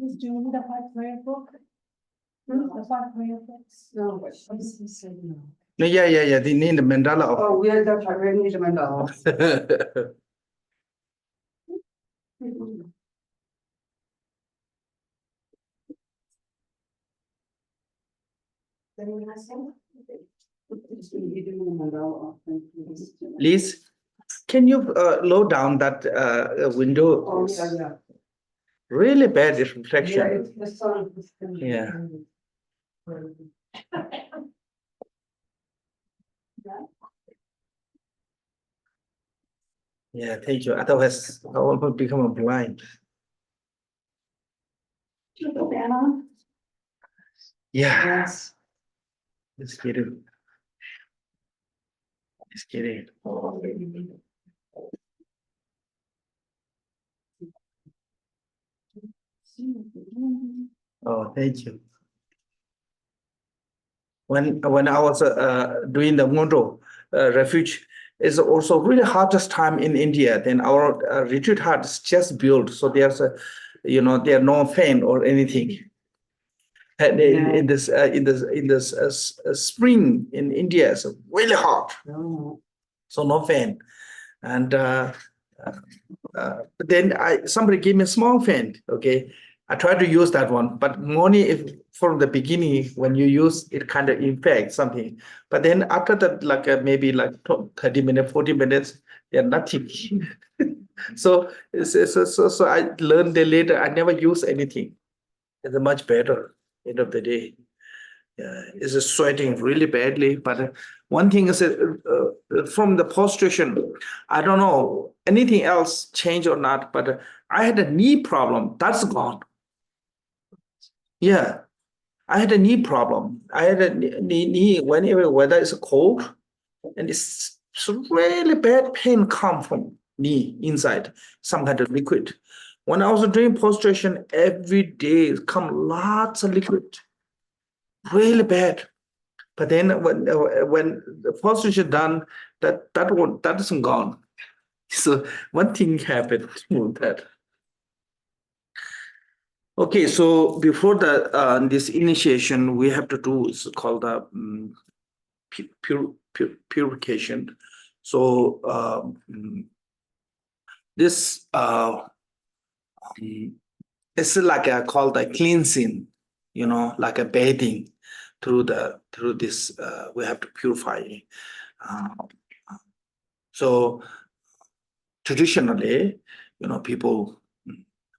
He's doing the white prayer book. The white prayer books. No, but she said no. No, yeah. They need the mandala of. Oh, we need a mandala. Liz, can you lower down that window? Oh, yeah. Really bad reflection. Yeah, it's the sun. Yeah. Yeah, thank you. Otherwise, I will become blind. Banana. Yeah, Yes. it's kidding. It's kidding. Oh, thank you. When I was doing the Mondo refuge, it's also really hardest time in India. Then our retreat hut is just built, so there's a, there no fan or anything. And in this spring in India, it's really hot, so no fan. And then somebody gave me a small fan. Okay, I tried to use that one, but morning, if from the beginning when you use it, kind of infects something. But then after that, like maybe like 30 minutes, 40 minutes, they're nothing. So I learned that later. I never use anything. It's much better. End of the day, it's sweating really badly. But one thing is from the prostration, I don't know anything else changed or not, but I had a knee problem. That's gone. Yeah, I had a knee problem. I had a knee whenever weather is cold, and it's really bad pain come from knee inside, some kind of liquid. When I was doing prostration, every day come lots of liquid, really bad. But then when the prostration done, that isn't gone. So one thing happened with that. Okay, so before this initiation, we have to do is called the purification. So this it's like called a cleansing, like a bathing through this. We have to purify. So traditionally, people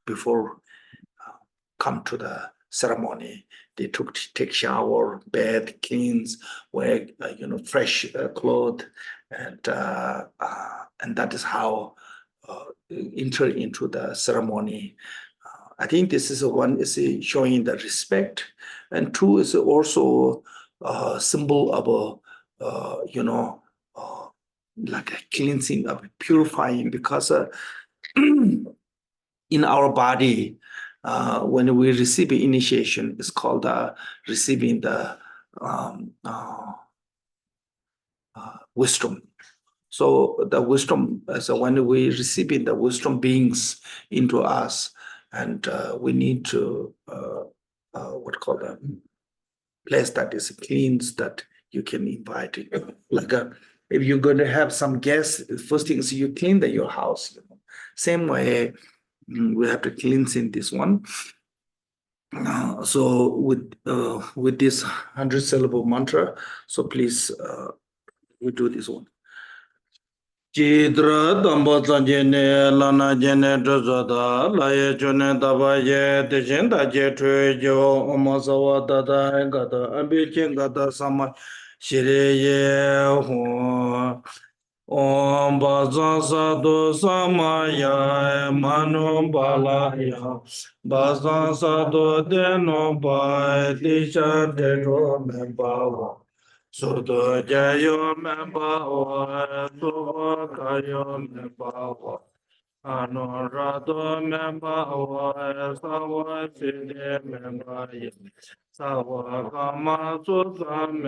before come to the ceremony, they take shower, bath, cleanse, wear fresh clothes, and that is how enter into the ceremony. I think this is one is showing the respect, and two is also a symbol of like a cleansing, of purifying, because in our body, when we receive initiation, it's called receiving the wisdom. So the wisdom, so when we receive the wisdom beings into us, and we need to place that is cleansed, that you can invite it. Like if you're going to have some guests, first thing is you clean your house. Same way, we have to cleanse in this one. So with this 100-syllable mantra, so please we do this one. Chidra Dambo Jene Lana Jene Drazada Laye Jone Dabaye Dejenda Jetwe Jo Omasawa Dada Gata Ambichin Gata Sama Shireye Ho Om Bazan Sadu Samaya Manu Balaya Bazan Sadu Deno Bai Disha Deno Membawa Sudo Jayo Membawa Suva Kayo Membawa Anurado member or Sawa Sidi member Sawa Kama Tsultirm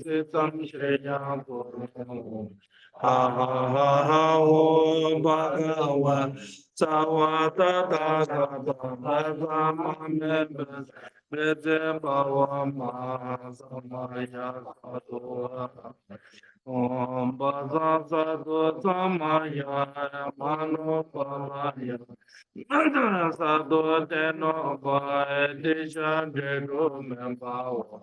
Tenzin Shriya Guru Ha ha ha ha Om Bhagavan Sawa Tata Tata Bhagama members Vedya Bhava Ma Samaya Satua Om Bhaza Sadhu Samaya Mano Palaya Sadhu Teno Vaidisha Guru Membawa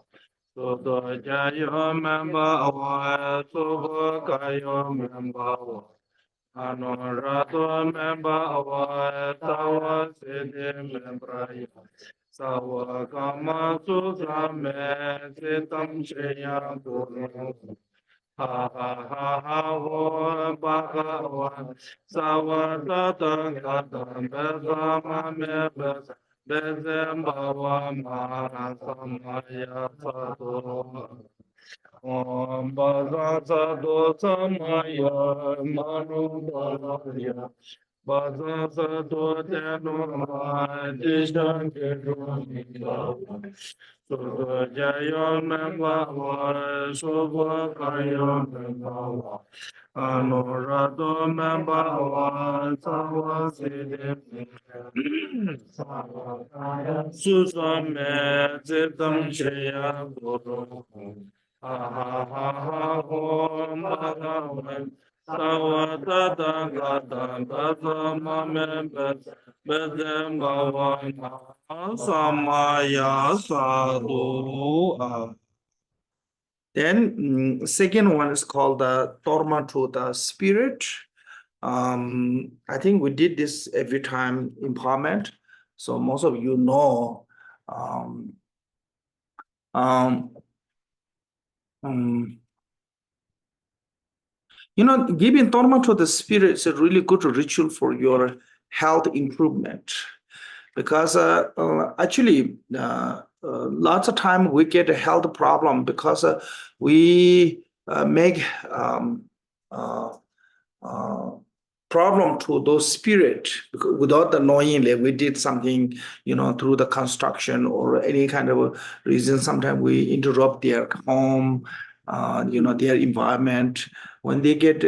Sudo Jayo Membawa Subho Kayo Membawa Anurado Membawa Sawa Siddhi Membraya Sawa Kama Sutram Sitam Shreya Guru Ha ha ha ha ho bhagavan savadata gata bedama me bezem bhava ma samaya sadhu Om bhaza sadhu samaya manu bhavaya bhaza sadhu tenu ma dishan kedu Jayo Membawa Shubha Kayo Membawa Anurado Membawa Sawa Siddhi Susame Siddham Shreya Guru Ha ha ha ha Om Bhagavan Sawa Tata Gata Gata Mame Bedem Bhavana Samaya Sadhu. Then second one is called the Dharma to the spirit. I think we did this every time empowerment. So most of you know giving Dharma to the spirit is a really good ritual for your health improvement. Because actually, lots of time we get a health problem because we make problem to those spirit without the knowingly we did something through the construction or any kind of reason. Sometimes we interrupt their home, their environment. When they get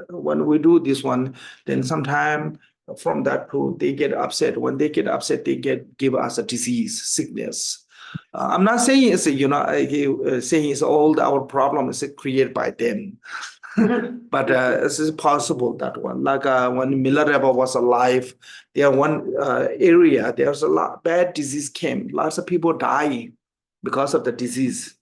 when we do this one, then sometime from that too they get upset. When they get upset, they give us a disease, sickness. I'm not saying it's saying it's all our problem is created by them. But this is possible, that one. Like when Milarepa was alive, there one area, there's a lot bad disease came. Lots of people dying because of the disease.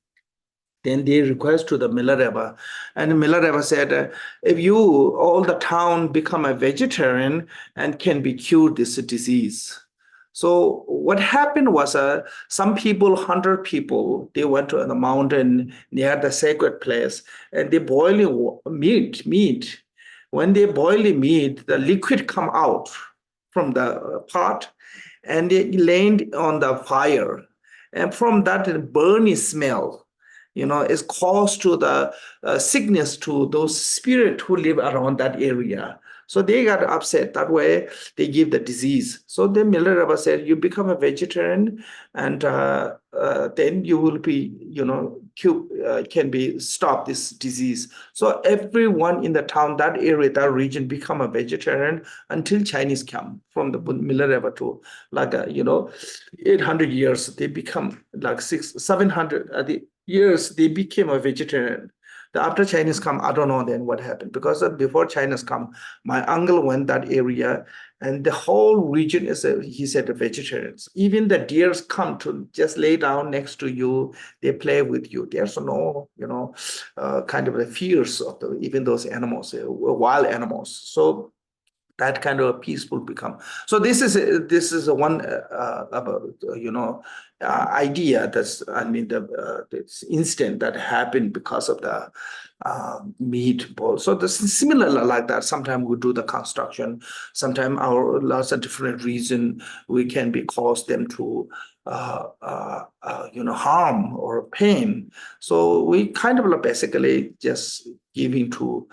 Then they request to the Milarepa, and Milarepa said, if you all the town become a vegetarian and can be cured this disease. So what happened was some people, 100 people, they went to the mountain near the sacred place and they boiling meat. When they boil the meat, the liquid come out from the pot and they land on the fire. And from that burning smell, is caused to the sickness to those spirits who live around that area. So they got upset. That way, they give the disease. So then Milarepa said, you become a vegetarian, and then you will be, can be stop this disease. So everyone in the town, that area, that region, become a vegetarian until Chinese come from the Milarepa to 800 years. They become like 700 years. They became a vegetarian. After Chinese come, I don't know then what happened, because before Chinese come, my uncle went that area, and the whole region is, he said, vegetarians. Even the deers come to just lay down next to you, they play with you. There's no, kind of the fears of even those animals, wild animals. So that kind of peaceful become. So this is a one idea that's, this instant that happened because of the meat bowl. So this is similar like that. Sometimes we do the construction. Sometimes our lots of different reason we can be cause them to harm or pain. So we kind of basically just giving to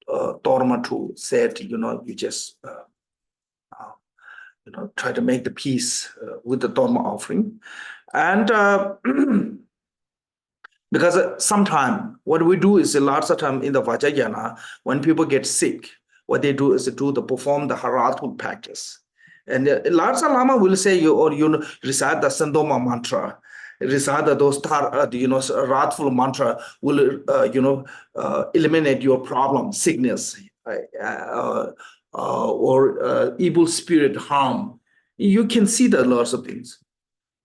Dharma to said, you just try to make the peace with the Dharma offering. And because sometimes what we do is lots of time in the Vajrayana, when people get sick, what they do is to perform the Haratul practice. And lots of Lama will say you recite the Sandoma mantra, recite those wrathful mantra will eliminate your problem, sickness, or evil spirit harm. You can see the lots of things.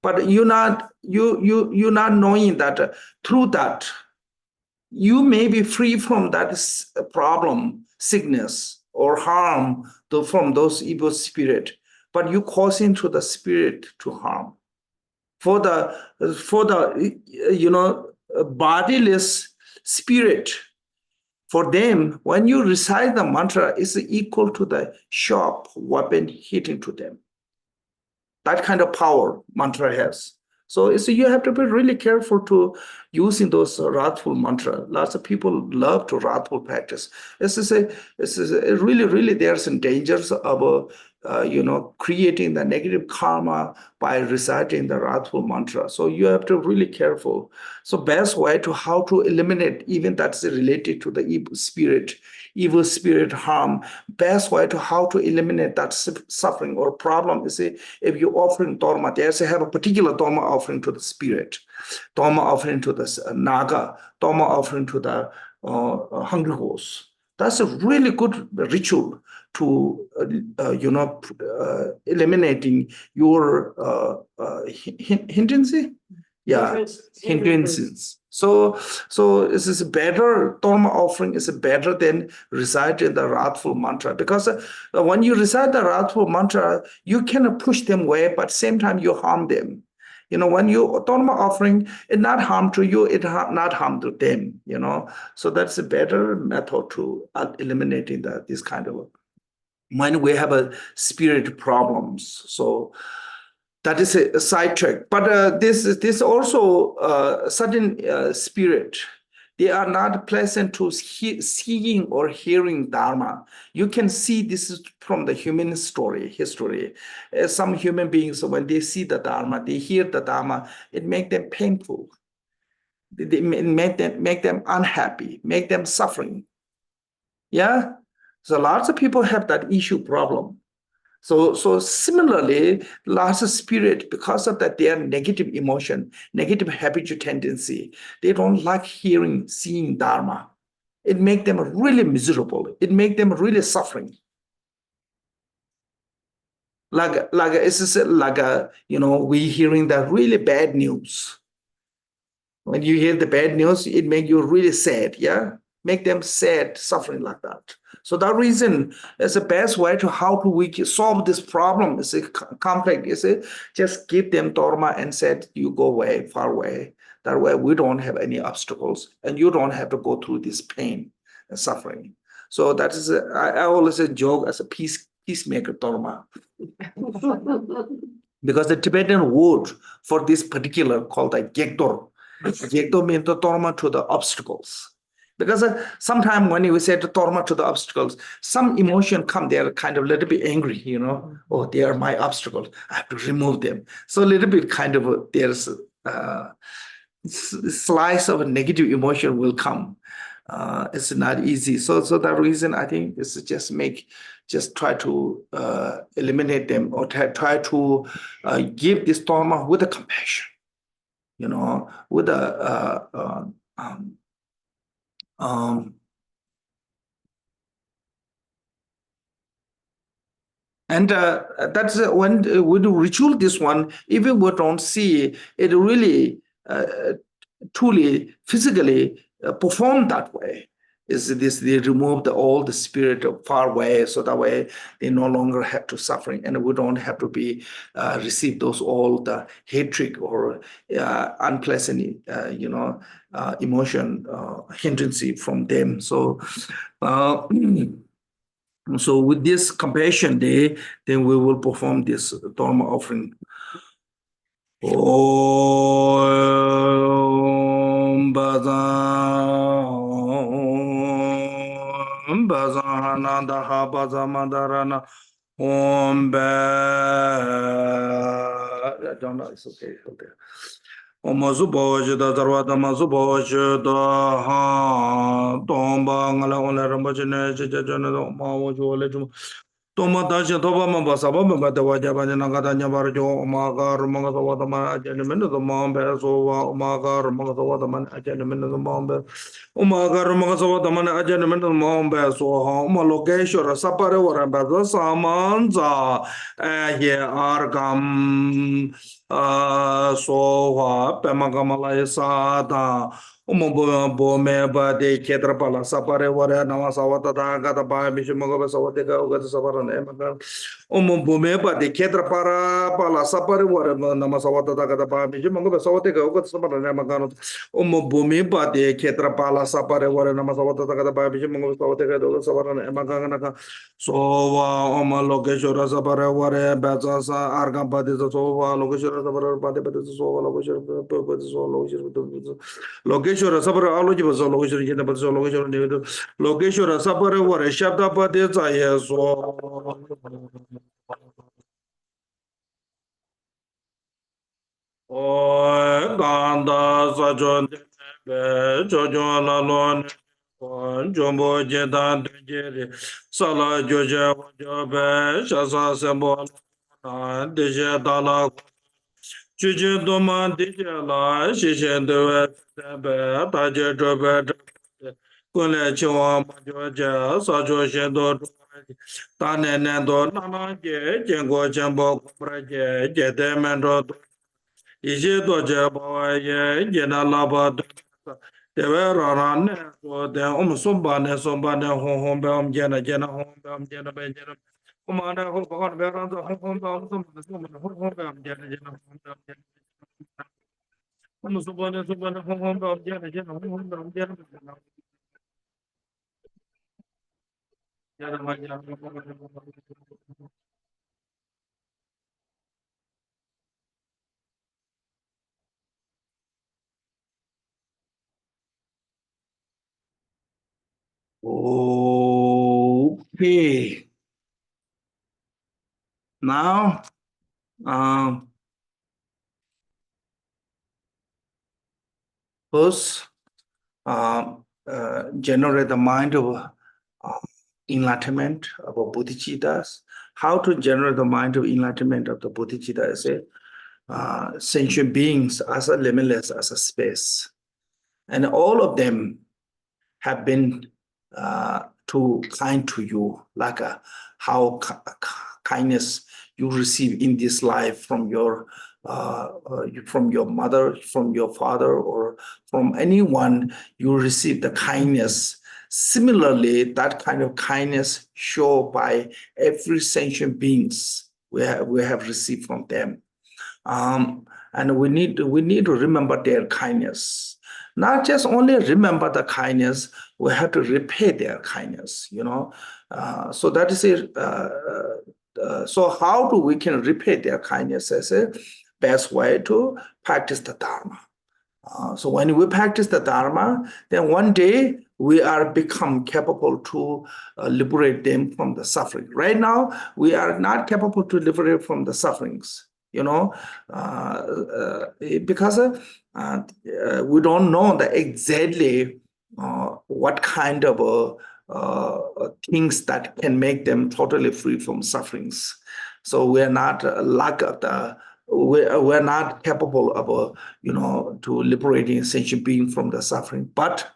But you're not knowing that through that you may be free from that problem, sickness or harm from those evil spirit, but you causing to the spirit to harm. For the bodiless spirit, for them, when you recite the mantra, it's equal to the sharp weapon hitting to them. That kind of power mantra has. So you have to be really careful to using those wrathful mantra. Lots of people love to wrathful practice. Really there's some dangers of creating the negative karma by reciting the wrathful mantra. So you have to really careful. So best way to how to eliminate even that's related to the evil spirit harm. Best way to how to eliminate that suffering or problem is if you're offering dharma, they have a particular dharma offering to the spirit, dharma offering to the naga, dharma offering to the hungry horse. That's a really good ritual to eliminating your hindrances. Yeah, hindrances. So this is better. Dharma offering is better than reciting the wrathful mantra, because when you recite the wrathful mantra, you can push them away, but at the same time you harm them. When you Dharma offering, it not harm to you, it not harm to them. So that's a better method to eliminating this kind of when we have a spirit problems. So that is a sidetrack. But this also certain spirit, they are not pleasant to seeing or hearing Dharma. You can see this is from the human history. Some human beings, when they see the Dharma, they hear the Dharma, it makes them painful. It make them unhappy, make them suffering. Yeah. So lots of people have that issue problem. So similarly, lots of spirit, because of that, their negative emotion, negative habitual tendency, they don't like seeing Dharma. It makes them really miserable. It makes them really suffering. We hearing the really bad news. When you hear the bad news, it makes you really sad. Yeah, make them sad, suffering like that. So that reason is the best way to how to we solve this problem. Is a conflict. Is it just give them dharma and said you go away, far away. That way we don't have any obstacles, and you don't have to go through this pain and suffering. So that is I always joke as a peacemaker dharma. Because the Tibetan word for this particular called a gektor. Gektor means the dharma to the obstacles. Because sometimes when you say the dharma to the obstacles, some emotion come, they're kind of a little bit angry, oh, they are my obstacles, I have to remove them. So a little bit kind of there's a slice of a negative emotion will come. It's not easy. So that reason I think is just try to eliminate them, or try to give this dharma with a compassion, with a and that's when we do ritual this one, even we don't see it really truly physically perform that way. Is this they remove all the spirit far away, so that way they no longer have to suffering, and we don't have to be receive those all the hatred or unpleasant emotion hindrance from them. So so with this compassion day, then we will perform this dharma offering. Om Badam Bazana Daha Bazamandarana Om Ba. I don't know, it's okay. Omazuboja, Zarwata Mazuboja, Ha, Tomba, Ngala, Rambajane, Jajana, Mawajo, Toma Dasha Toba Mabasaba, but the Wajabana Gatanya Barjo, Omaga, Mangasawataman, Ajamin of the Mombe, Sova, Omaga, Mangasawataman, Ajamin of the Mombe, Omaga, Mangasawataman, Ajamin of the Mombe, so Homa location, a sapare or a better Samanza, here Argam, Sova, Pemagamala Sada. Bome bade ketrapala sapare wara namasawata gata ba mishumoga sawatega ugata sabaran emaga bome bade ketrapara pala sapare wara namasawata gata ba mishumoga sawatega ugata sabaran emaga bome bade ketrapala sapare wara namasawata gata ba mishumoga sawatega ugata sabaran emaga naka sova lokeshora sapare wara bazasa argam bade sova lokeshora sapare bade bade sova lokeshora bade sova lokeshora Lokeshwara Sabara Aloji was a location in the location. Lokeshwara Sabara were a Shabda Padeza, so Ganda Sajon, Jojo Lalon, Jumbo Jedan, Sala Joja, Jobe, Shasa Sembo, Deja Dala. Chujin Doma Dijala, Shishin Dewe, Taja Drobe, Kule Chiwa Majoja, Sajo Shendo, Tane Nendo, Nana Je, Jengo Jembo, Praje, Jedemendo, Ishi Doja Bawaye, Jena Laba, Dewe Rana, then Sumbane, Sumbane, Home, Bam, Jena, Jena, Home, Bam, Jena, Benjamin. Kumana ho bahon beran to hom bam sum sum hom bam jana jana hom bam jana hom subana subana hom bam jana jana hom bam jana jana jana Okay. Now, first, generate the mind of enlightenment of bodhicittas. How to generate the mind of enlightenment of the bodhicitta is sentient beings as a limitless as a space, and all of them have been too kind to you, like how kindness you receive in this life from your mother, from your father, or from anyone you receive the kindness. Similarly, that kind of kindness shown by every sentient beings we have received from them. And we need to remember their kindness. Not just only remember the kindness, we have to repay their kindness, so that is it. So how do we can repay their kindness? As a best way to practice the Dharma. So when we practice the Dharma, then one day we are become capable to liberate them from the suffering. Right now, we are not capable to liberate from the sufferings, because we don't know exactly what kind of things that can make them totally free from sufferings. So we are not we're not capable of to liberating sentient being from the suffering. But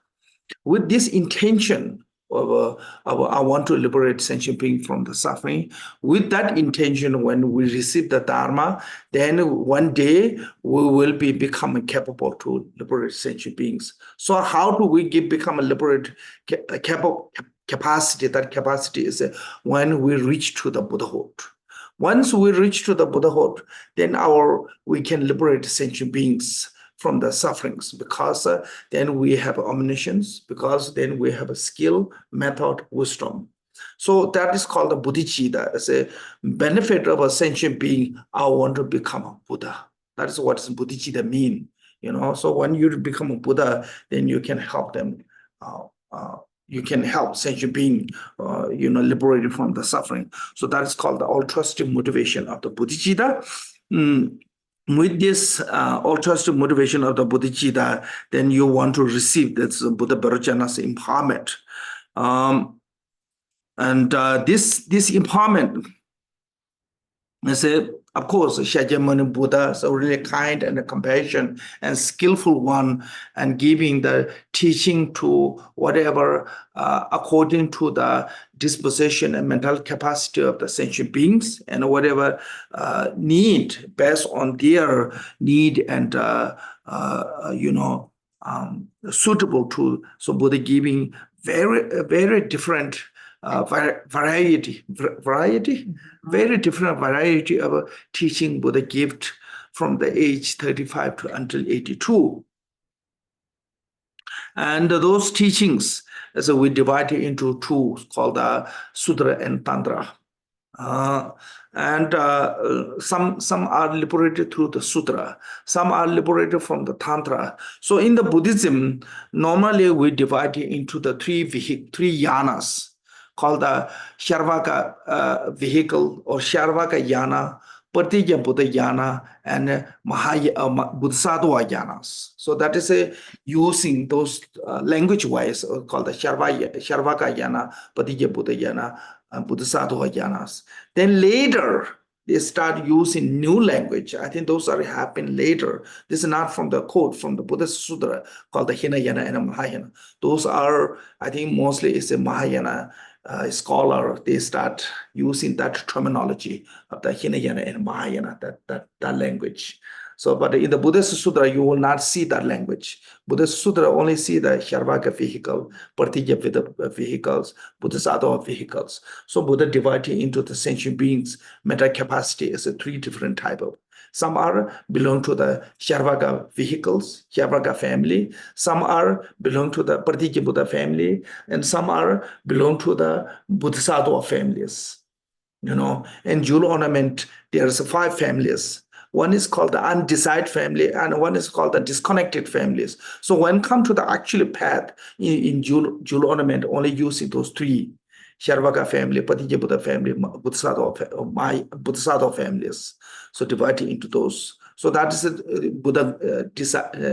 with this intention of I want to liberate sentient being from the suffering, with that intention, when we receive the Dharma, then one day we will become capable to liberate sentient beings. So how do we become a liberate capacity? That capacity is when we reach to the Buddhahood. Once we reach to the Buddhahood, then we can liberate sentient beings from the sufferings, because then we have omniscience, because then we have a skill, method, wisdom. So that is called the bodhicitta. As a benefit of a sentient being, I want to become a Buddha. That is what bodhicitta mean. So when you become a Buddha, then you can help them you can help sentient being, liberated from the suffering. So that is called the altruistic motivation of the bodhicitta. With this altruistic motivation of the bodhicitta, then you want to receive this Buddha Vairochana's empowerment. This empowerment, I say, of course, Shakyamuni Buddha is a really kind and compassionate and skillful one, and giving the teaching to whatever according to the disposition and mental capacity of the sentient beings, and whatever need based on their need and suitable to. So Buddha giving very different very different variety of teaching Buddha gift from the age 35 to until 82. And those teachings, so we divide it into two, called the Sutra and Tantra. Some are liberated through the Sutra, some are liberated from the Tantra. So in the Buddhism, normally we divide it into the three yanas, called the Sharvaka vehicle or Sharvaka yana, Pratitya Buddha yana, and Bodhisattva yanas. So that is using those language-wise called the Sharvaka yana, Pratitya Buddha yana, and Bodhisattva yanas. Then later, they start using new language. I think those are happening later. This is not from the quote from the Buddha Sutra called the Hinayana and Mahayana. Those are, I think, mostly is a Mahayana scholar. They start using that terminology of the Hinayana and Mahayana, that language. So, but in the Buddhist Sutra, you will not see that language. Buddhist Sutra only see the Sharvaka vehicle, Pratitya vehicles, Bodhisattva vehicles. So Buddha divided into the sentient beings, mental capacity is a three different type of. Some belong to the Sharvaka vehicles, Sharvaka family. Some belong to the Pratitya Buddha family, and some belong to the Bodhisattva families. In jewel ornament, there's 5 families. One is called the undecided family, and one is called the disconnected families. So when come to the actual path in jewel ornament, only using those 3. Sharvaka family, Pratitya Buddha family, Bodhisattva families. So divided into those. So that is Buddha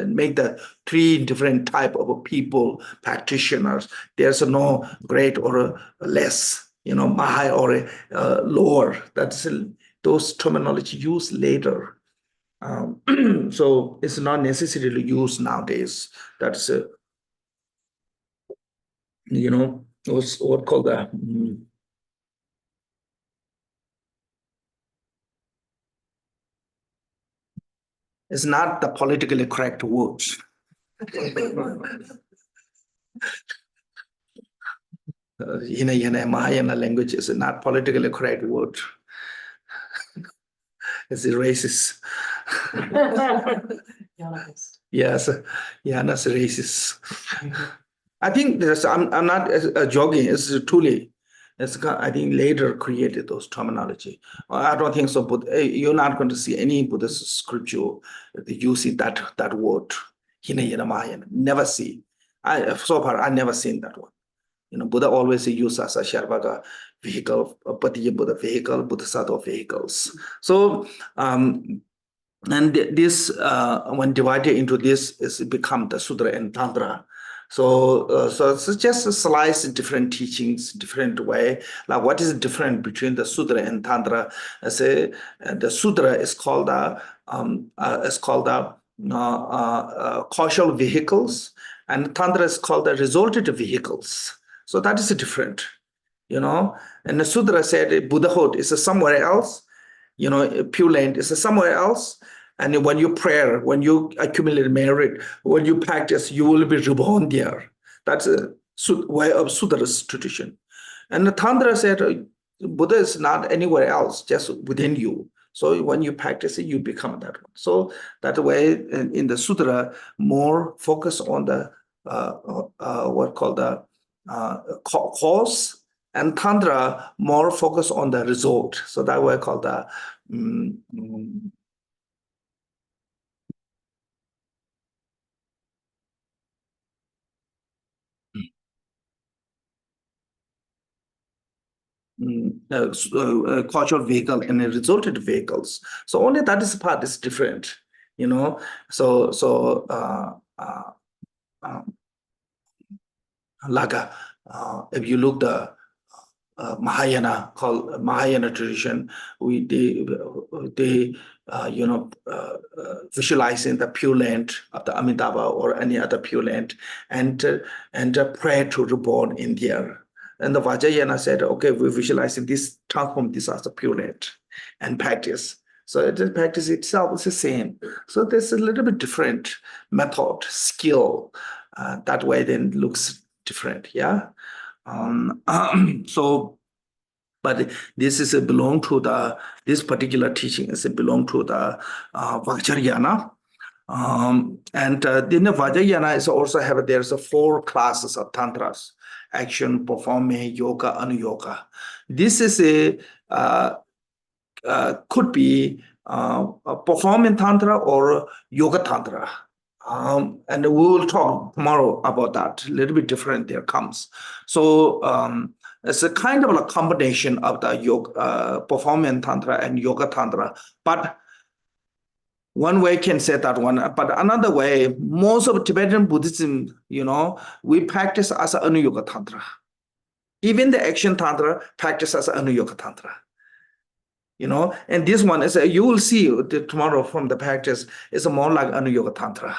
make the 3 different type of people, practitioners. There's no great or less, high or lower. That's those terminology used later. So it's not necessarily used nowadays. That's what called the it's not the politically correct words. Hinayana Mahayana language is not politically correct word. It's racist. Yes, Yana's racist. I think I'm not joking. It's truly. I think later created those terminology. I don't think so, but you're not going to see any Buddhist scripture using that word, Hinayana Mahayana. Never see. So far, I never seen that one. Buddha always used as a Sharvaka vehicle, Pratitya Buddha vehicle, Bodhisattva vehicles. So, and this, when divided into this, is become the Sutra and Tantra. So it's just a slice in different teachings, different way. Like what is different between the Sutra and Tantra? I say the Sutra is called causal vehicles, and Tantra is called the resultant vehicles. So that is different, And the Sutra said Buddhahood is somewhere else, Pure Land is somewhere else. And when you pray, when you accumulate merit, when you practice, you will be reborn there. That's a way of Sutra's tradition. And the Tantra said Buddha is not anywhere else, just within you. So when you practice it, you become that one. So that way, in the Sutra, more focus on the what called the cause, and Tantra more focus on the result. So that way called the cultural vehicle and resulted vehicles. So only that is part is different, you know. If you look the Mahayana called Mahayana tradition, they visualizing the Pure Land of the Amitabha or any other Pure Land and pray to reborn in there. And the Vajrayana said, okay, we're visualizing this, transform this as a Pure Land and practice. So the practice itself is the same. So there's a little bit different method, skill. That way then looks different, yeah. But this is belong to this particular teaching is belong to the Vajrayana. And then the Vajrayana is also there's 4 classes of tantras: action, performing, yoga, anuyoga. This is could be a performing tantra or yoga tantra. And we will talk tomorrow about that. A little bit different there comes. So it's a kind of a combination of the yoga, performance tantra and yoga tantra. But one way can say that one, but another way, most of Tibetan Buddhism, we practice as an Anuyoga Tantra. Even the action tantra practice as an Anuyoga Tantra. And this one is, you will see tomorrow from the practice, is more like Anuyoga Tantra.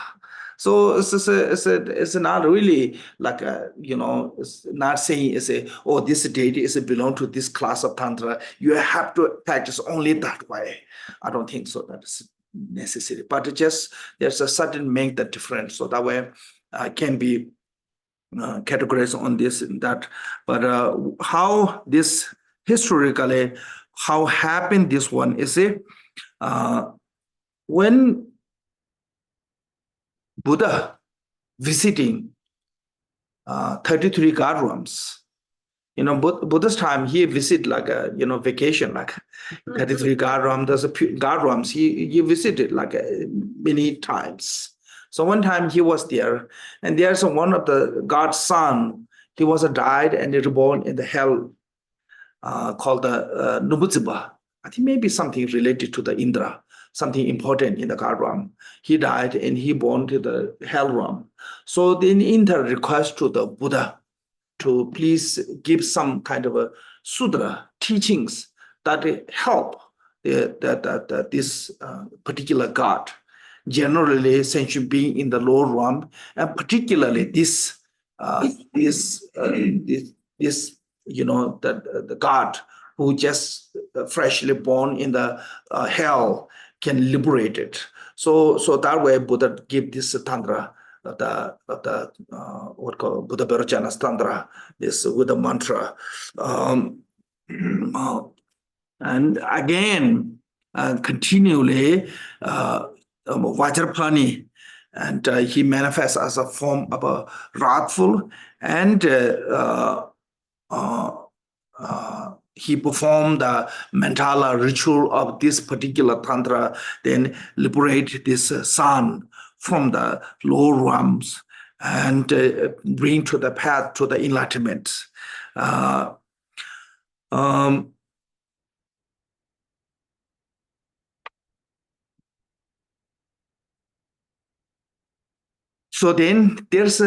So it's not really like it's not saying this deity is belong to this class of tantra. You have to practice only that way. I don't think so. That is necessary. But it just there's a certain make the difference. So that way can be categorized on this and that. But how this historically how happened this one is when Buddha visiting 33 god realms. Buddha's time he visit like a vacation, like 33 god realms. There's a god realms he visited like many times. So one time he was there, and there's one of the god's son. He was died and reborn in the hell called the Nubuziba. I think maybe something related to the Indra, something important in the god realm. He died and he born to the hell realm. So then Indra request to the Buddha to please give some kind of a sudra teachings that help this particular god, generally sentient being in the lower realm, and particularly the god who just freshly born in the hell can liberate it. So that way Buddha give this tantra, what called Buddha Vairochana's tantra, this with the mantra. And again, continually, Vajrapani, and he manifests as a form of a wrathful, and he performed the Mandala ritual of this particular tantra, then liberate this son from the lower realms and bring to the path to the enlightenment. So then there's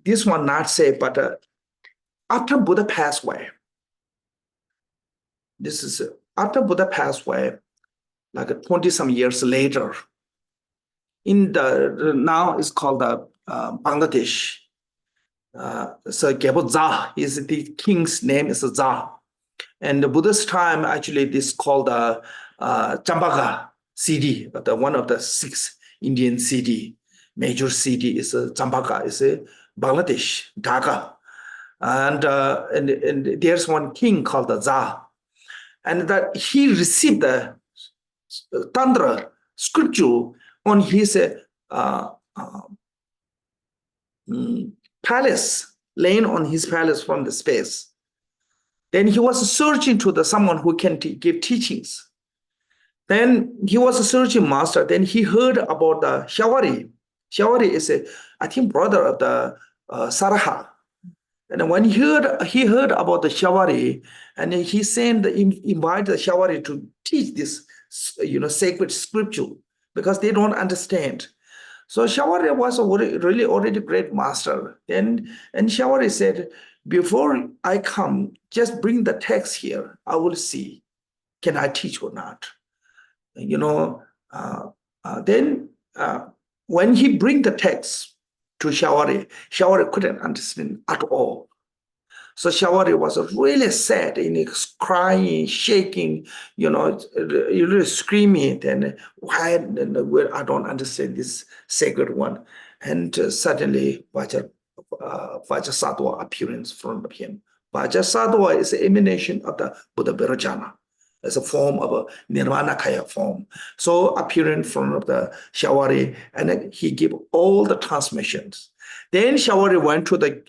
this one not say, but after Buddha passed away, this is after Buddha passed away, like 20-some years later, in the now it's called the Bangladesh. So Khenpo Tsultrim is the king's name is Tsultirm. And the Buddha's time actually this called the Chambaka city, but one of the 6 Indian city. Major city is Chambaka, is Bangladesh, Dhaka. And there's one king called the Tsultirm. And that he received the Tantra scripture on his palace, laying on his palace from the space. Then he was searching to someone who can give teachings. Then he was a searching master. Then he heard about the Shawari. Shawari is I think brother of the Saraha. And when he heard about the Shawari, and he invited the Shawari to teach this, sacred scripture, because they don't understand. So Shawari was really already great master. And Shawari said, before I come, just bring the text here. I will see, can I teach or not? Then when he bring the text to Shawari couldn't understand at all. So Shawari was really sad, and crying, shaking, really screaming, and why I don't understand this sacred one. And suddenly Vajrasattva appearance from him. Vajrasattva is an emanation of the Buddha Vairochana, as a form of a Nirvana-kaya form. So appearing from the Shawari, and then he gave all the transmissions. Then Shawari went to the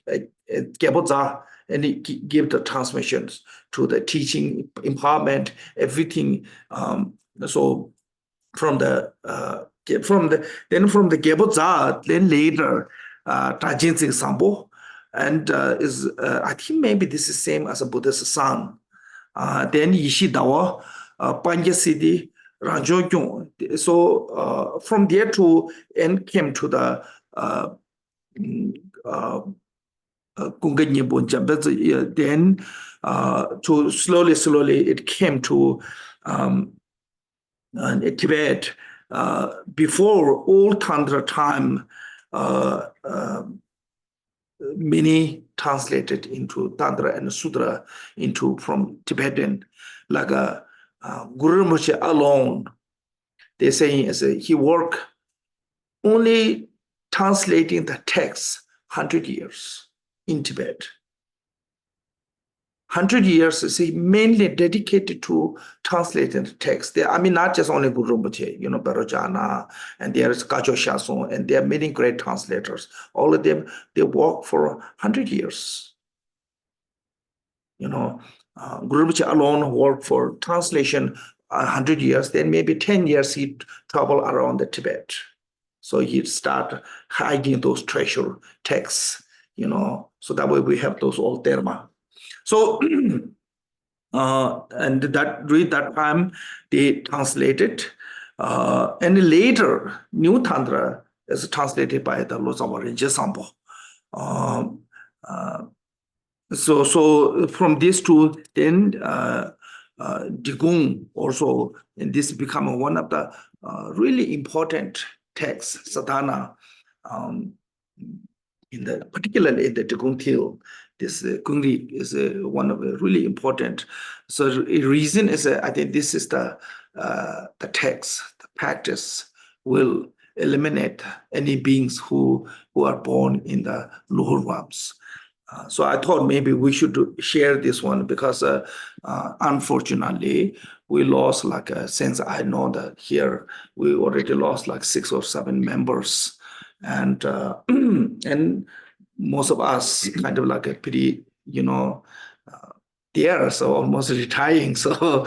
Gebodza, and he gave the transmissions to the teaching, empowerment, everything. So from the Gebodza, then later Tajin Singh Sambo, and I think maybe this is same as a Buddha's son. Then Yishidawa, Panjasidi, Ranjogyong. So from there to and came to the then to slowly it came to Tibet. Before old Tantra time, many translated into Tantra and Sutra from Tibetan, like Guru Rinpoche alone. They say he worked only translating the text 100 years in Tibet. 100 years is mainly dedicated to translating the text. Not just only Guru Rinpoche, Vairochana, and there is Gacho Shason, and there are many great translators. All of them, they work for 100 years. Guru Rinpoche alone worked for translation 100 years, then maybe 10 years he traveled around the Tibet. So he'd start hiding those treasure texts, so that way we have those old Dharma. So, and during that time, they translated, and later, New Tantra is translated by the Losama Rinpoche Sampo. So from these two, then Digung also, and this become one of the really important texts, sadhana, particularly in the Digung Til. This Kunrig is one of the really important. So the reason is I think this is the text, the practice will eliminate any beings who are born in the lower realms. So I thought maybe we should share this one, because unfortunately we lost since I know that here we already lost 6 or 7 members, and and most of us kind of a pretty, there, so almost retiring. So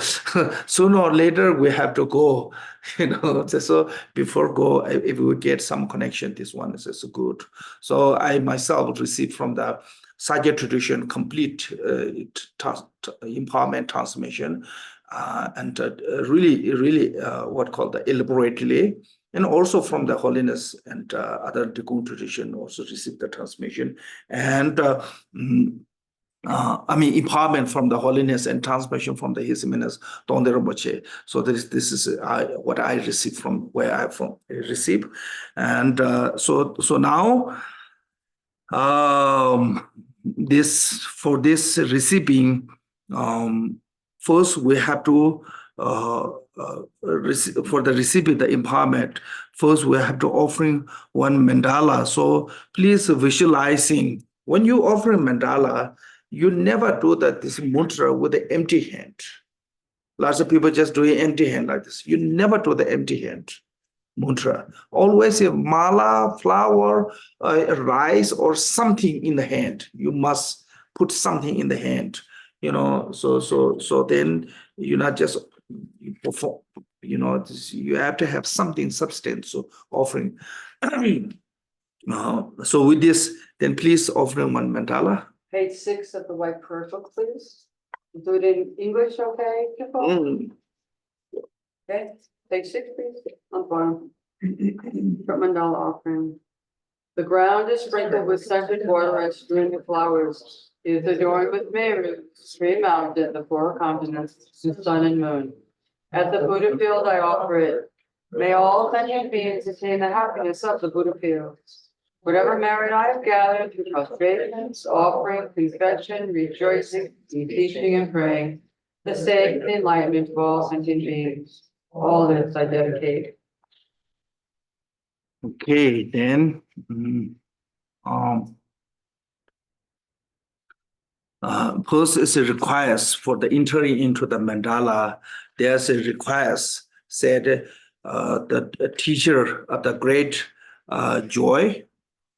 sooner or later we have to go, So before go, if we would get some connection, this one is also good. So I myself received from the Sajja tradition complete empowerment transmission, and really what called the elaborately. And also from the holiness and other Digung tradition also received the transmission. And empowerment from the holiness and transmission from the His Eminence Donde Rinpoche. So this is what I received from where I received. And so now for this receiving, first we have to for the receiving the empowerment, first we have to offering one mandala. So please visualizing, when you offer a mandala, you never do this mantra with the empty hand. Lots of people just do it empty hand like this. You never do the empty hand mantra. Always a mala, flower, rice, or something in the hand. You must put something in the hand. So then you're not just perform. You have to have something substantial offering. So with this, then please offering one mandala. Page 6 of the white prayer book, please. Including English, okay, Khenpo? Mm. Okay, page 6, please. On bottom. Front mandala offering. The ground is sprinkled with scented water and strewn with flowers. It is adorned with Meru, three mountains, the four continents, the sun and moon. At the Buddha field, I offer it. May all sentient beings attain the happiness of the Buddha field. Whatever merit I have gathered through prostrations, offering, confession, rejoicing, teaching, and praying, the sake and enlightenment of all sentient beings. All this I dedicate. Okay, then. First is a request for the entering into the mandala. There's a request said the teacher of the great joy,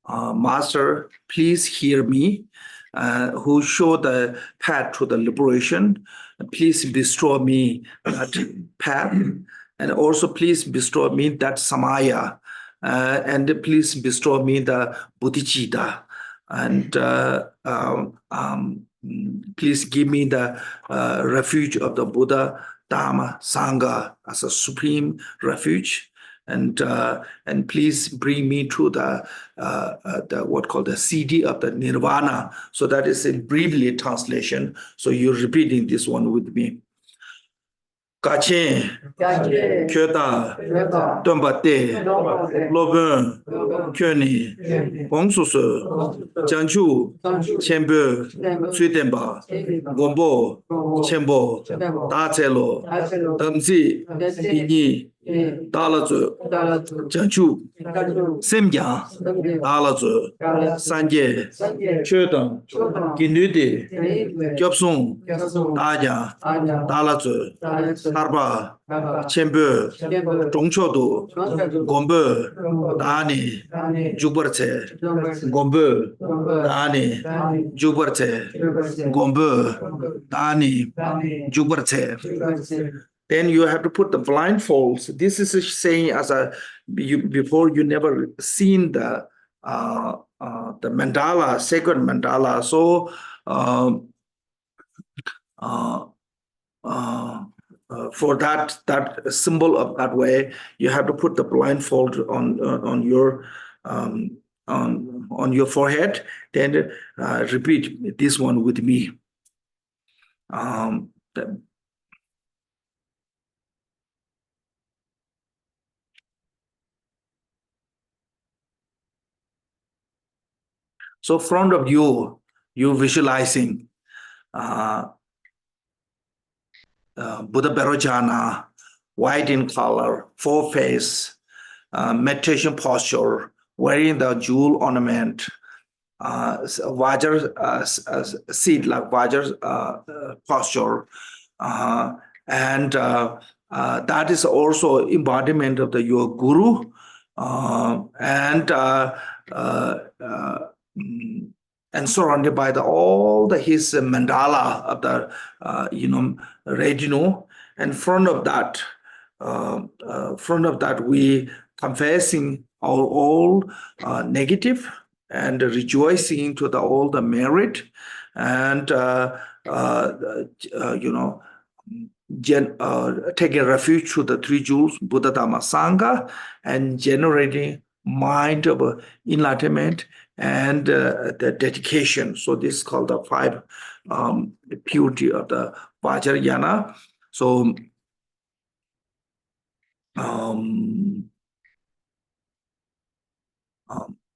Master, please hear me, who show the path to the liberation. Please bestow me that path, and also please bestow me that samaya, and please bestow me the bodhicitta, and please give me the refuge of the Buddha, Dharma, Sangha as a supreme refuge, and please bring me to the what called the CD of the Nirvana. So that is a briefly translation. So you're repeating this one with me. Kachin, Kyota, Dombate, Lobun, Kyoni, Bongsusu, Janchu, Chembu, Suitemba, Gombo, Chembo, Dachelo, Damzi, Bini, Dalazu, Janchu, Semya, Dalazu, Sanje, Chodan, Ginude, Gyopsung, Daja, Dalazu, Harba, Chembu, Zhongchodu, Gombe, Dani, Juberce, Gombe, Dani, Juberce, Gombe, Dani, Juberce. Then you have to put the blindfolds. This is saying as before you never seen the mandala, sacred mandala. So for that symbol of that way, you have to put the blindfold on your forehead. Then repeat this one with me. So front of you visualizing Buddha Vairochana, white in color, full face, meditation posture, wearing the jewel ornament, Vajra seat like Vajra posture, and that is also embodiment of your guru, and surrounded by all his mandala of the retinue, and front of that we confessing our all negative and rejoicing to all the merit, and taking refuge to the three jewels, Buddha, Dharma, Sangha, and generating mind of enlightenment and the dedication. So this is called the five purity of the Vajrayana. So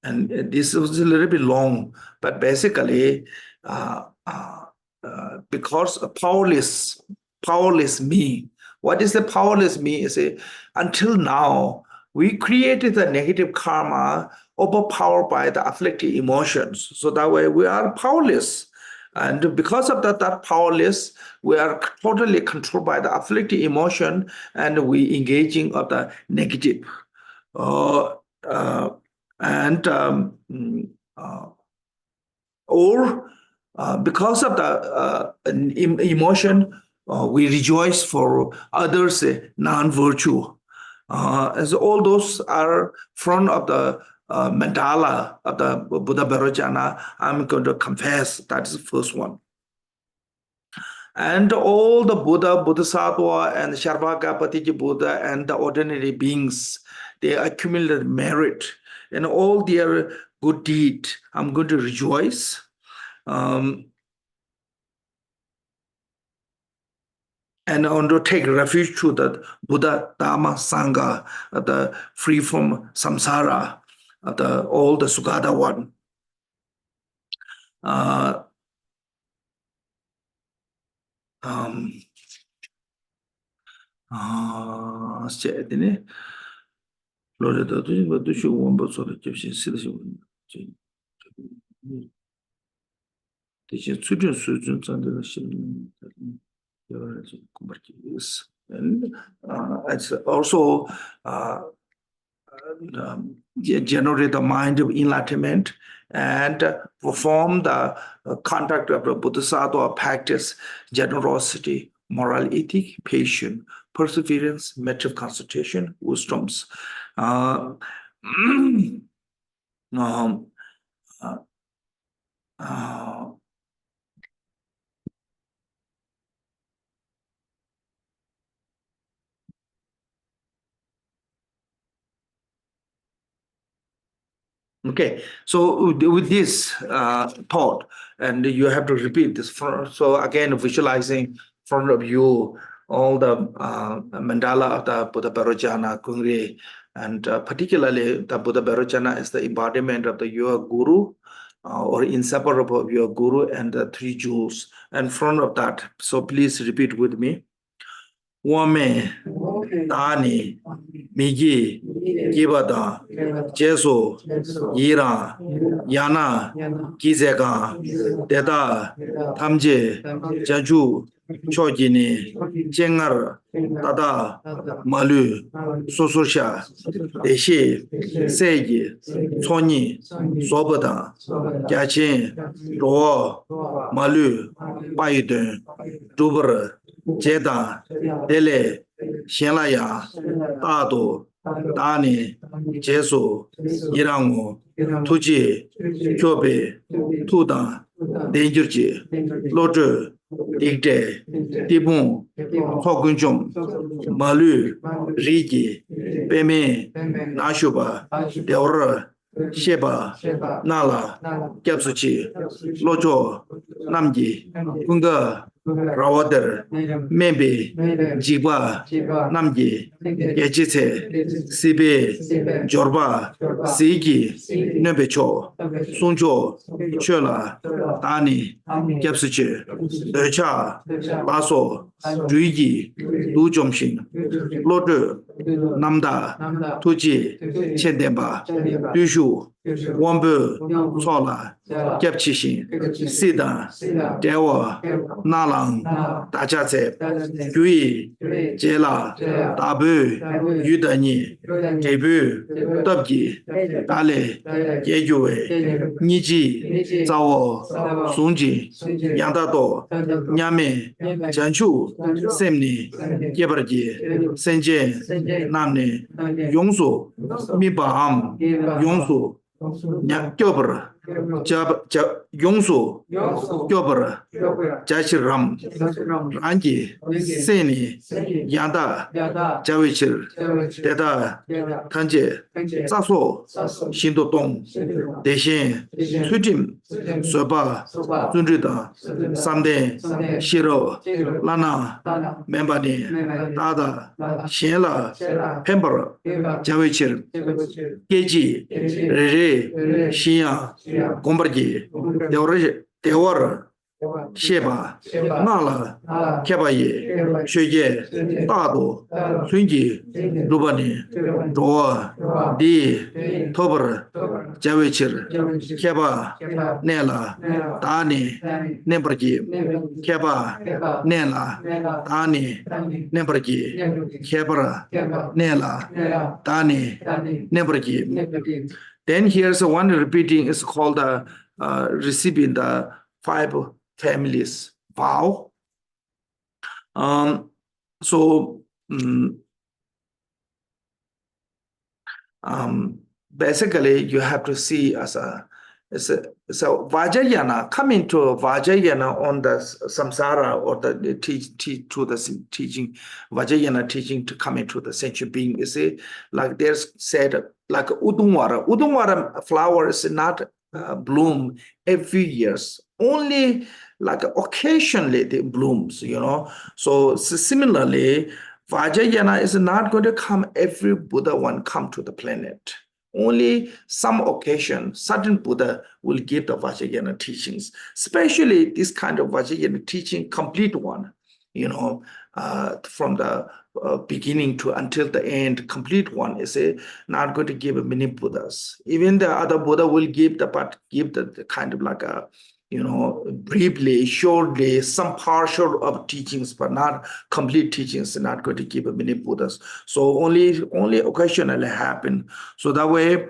and this was a little bit long, but basically because powerless me. What is the powerless me? Is until now we created the negative karma overpowered by the afflictive emotions. So that way we are powerless. And because of that powerless, we are totally controlled by the afflictive emotion, and we engaging of the negative. Because of the emotion, we rejoice for others' non-virtue. As all those are front of the mandala of the Buddha Vairochana, I'm going to confess. That is the first one. And all the Buddha, Bodhisattva, and Sarvagapatiji Buddha, and the ordinary beings, they accumulated merit and all their good deed. I'm going to rejoice. And I want to take refuge to the Buddha, Dharma, Sangha, the free from samsara, all the Sugata one. And it's also generate the mind of enlightenment and perform the conduct of the Bodhisattva practice, generosity, moral ethic, patience, perseverance, metta concentration, wisdoms. Okay, so with this thought, and you have to repeat this. So again, visualizing in front of you all the mandala of the Buddha Vairochana Kunrig, and particularly the Buddha Vairochana is the embodiment of your guru, or inseparable of your guru, and the three jewels in front of that. So please repeat with me. Wame, Dani, Migi, Gibada, Jesu, Yira, Yana, Gizega, Deda, Tamje, Jaju, Chojini, Jengar, Dada, Malu, Sosusha, Deshi, Seji, Soni, Sobada, Jachin, Ro, Malu, Baidun, Duber, Jeda, Dele, Shenlaya, Dado, Dani, Jesu, Irango, Tuji, Chobe, Tuda, Dangerji, Loju, Digde, Dibun, Hogunjum, Malu, Rigi, Beme, Nashuba, Deora, Sheba, Nala, Gyapsuchi, Lojo, Namji, Kunga, Rawader, Membe, Jiba, Namji, Yechite, Sibe, Jorba, Sigi, Nebecho, Sunjo, Chola, Dani, Gyapsuchi, Decha, Lasso, Juigi, Lujomshin, Lodu, Namda, Tuji, Chendemba, Dushu, Wambu, Sola, Gyapchishin, Sida, Dewa, Nalang, Dachate, Gui, Jela, Dabu, Yudani, Debu, Dobgi, Dale, Yejue, Niji, Zao, Sunji, Yandado, Nyame, Janchu, Semni, Yebergi, Senje, Namne, Yongsu, Mibam, Yongsu, Nyakyober, Yongsu, Kyober, Jachiram, Rangi, Seni, Yanda, Jawichir, Deda, Tanje, Zaso, Shindotong, Deshin, Tsultirm, Soba, Zunrida, Samde, Shiro, Lana, Membani, Dada, Shenla, Pember, Jawichir, Geji, Rere, Shia, Gombarji, Deor, Sheba, Nala, Kebaye, Shoye, Dado, Sunji, Lubani, Doa, Di, Tober, Jawichir, Keba, Nela, Dani, Nembarji, Keba, Nela, Dani, Nembarji, Kebra, Nela, Dani, Nembarji. Then here's one repeating, it's called receiving the 5 families vow. basically you have to see as a so Vajrayana, coming to Vajrayana on the samsara or the to the teaching, Vajrayana teaching to come into the sentient being, you see, like there's said, like Udumwara. Udumwara flower is not bloom every years, only like occasionally they blooms, you know. So similarly, Vajrayana is not going to come every Buddha one come to the planet. Only some occasion, certain Buddha will give the Vajrayana teachings, especially this kind of Vajrayana teaching, complete one, you know, from the beginning to until the end, complete one is not going to give many Buddhas. Even the other Buddha will give the kind of like a, you know, briefly, shortly, some partial of teachings, but not complete teachings, not going to give many Buddhas. So only occasionally happen. So that way,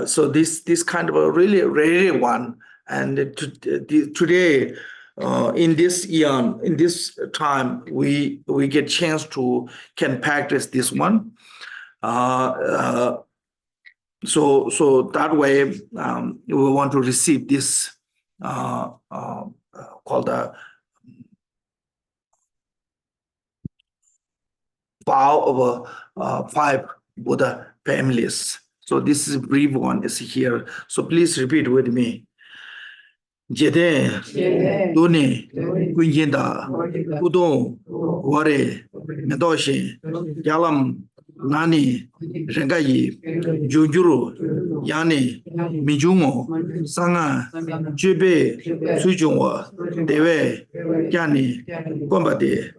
so this kind of a really rare one. And today, in this eon, in this time, we get chance to can practice this one. So that way, we want to receive this called the vow of 5 Buddha families. So this is brief one is here. So please repeat with me. Jede, Dune, Quinjinda, Udon, Ware, Medoshi, Yalam, Nani, Rengayi, Junjuru, Yani, Mijumo, Sanga, Jube, Sujungwa, Dewe, Yani, Gombade,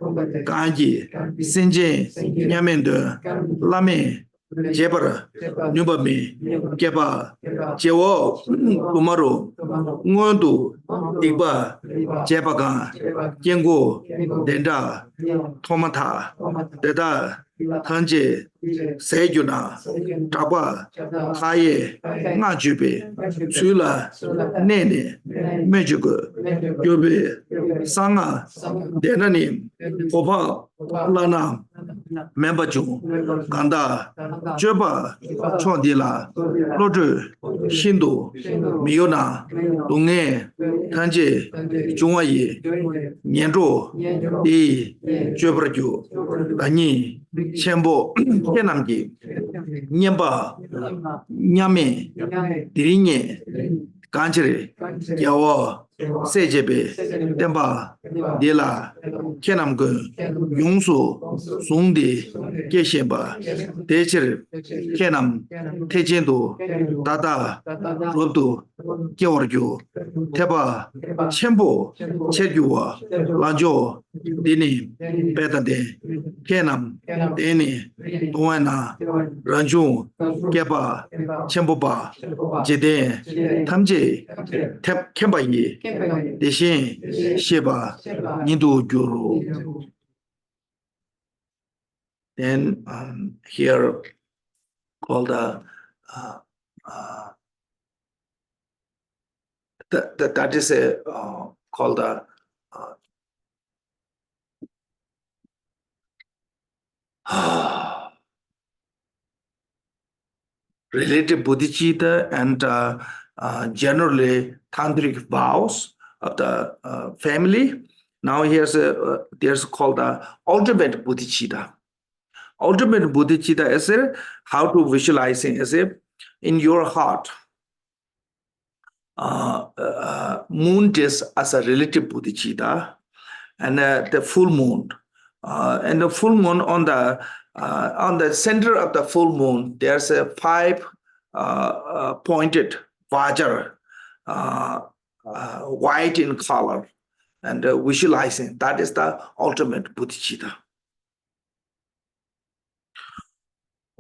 Ganji, Sinje, Yamende, Lame, Jebara, Nubami, Keba, Jewo, Umaru, Ngondu, Igba, Jebaga, Jengo, Denda, Tomata, Deda, Tanje, Sejuna, Taba, Haye, Najube, Sula, Nene, Mejugo, Yobe, Sanga, Denani, Opa, Lana, Membaju, Ganda, Juba, Chondila, Lodu, Shindu, Miona, Dunge, Tanje, Jungayi, Niendu, Di, Jubraju, Dani, Chembo, Kenamji, Nyamba, Nyame, Dirinye, Ganjere, Yawa, Sejebe, Demba, Dela, Kenamgun, Yungsu, Sungdi, Geshemba, Decher, Kenam, Tejendo, Dada, Rodu, Georgiu, Teba, Chembo, Chegjua, Lanjo, Dini, Bedade, Kenam, Deni, Duana, Ranju, Geba, Chemboba, Jede, Tamje, Kembayi, Deshin, Sheba, Nindu Guru. Then here called that is a called a related bodhicitta and generally tantric vows of the family. Now here's there's called the ultimate bodhicitta. Ultimate bodhicitta is how to visualizing is in your heart. Moon is as a relative bodhicitta, and the full moon, and the full moon on the center of the full moon, there's a 5 pointed vajra, white in color, and visualizing that is the ultimate bodhicitta.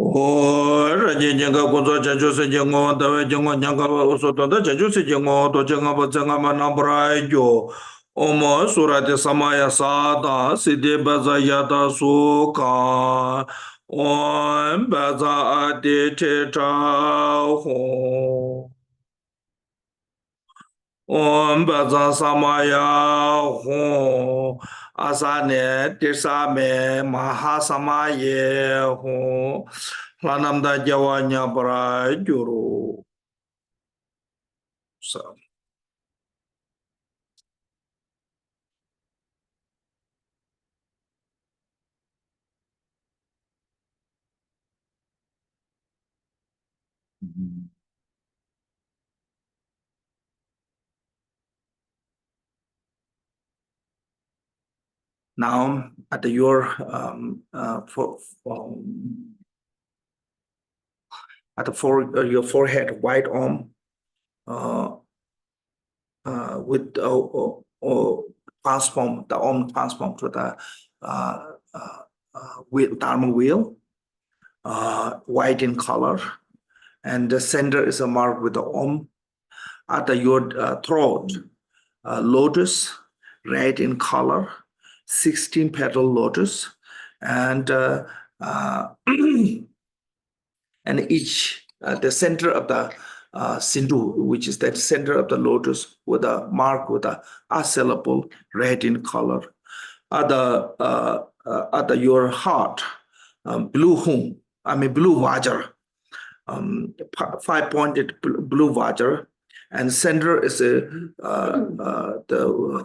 Rajinga Gonzo Jose Jango, the Jango Nyanga also to the Jose Jango, to Jangaba Jangama Nambrayo, Omo Surate Samaya Sada, Sidi Bazayata Suka, On Baza Aditeta Ho. Om Baza Samaya Ho Asane Tisame Mahasamaye Ho Lanamda Jawanya Bara Juru. So now at your your forehead, white arm, uh, with transform the arm transform to the wheel, Dharma wheel, white in color, and the center is a mark with the arm. At your throat, lotus, red in color, 16 petal lotus, and and each the center of the Sindhu, which is that center of the lotus, with a mark with a syllable, red in color. At your heart, blue hum, blue vajra, 5-pointed blue vajra, and center is the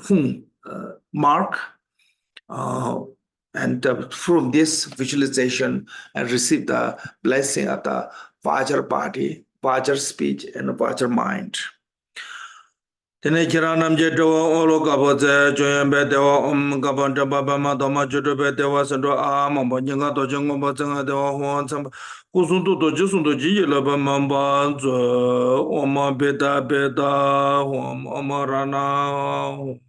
hum mark. And from this visualization, I receive the blessing of the Vajra body, Vajra speech, and Vajra mind. Tene kiranam je dewa olo kaboze joyen be dewa kaban jaba bama doma judo be dewa sendo a mamba nyinga to jengo ba zenga dewa huan samba kusundu to jisundu ji yela ba mamba zo oma beta beta oma rana.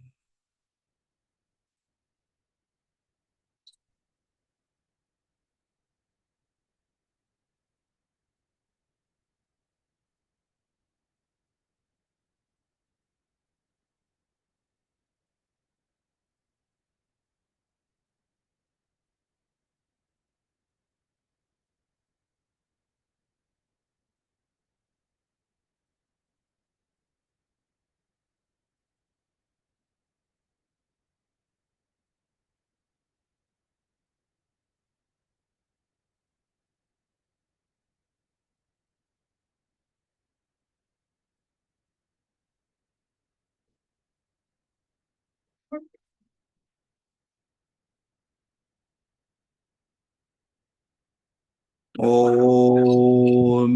Oh,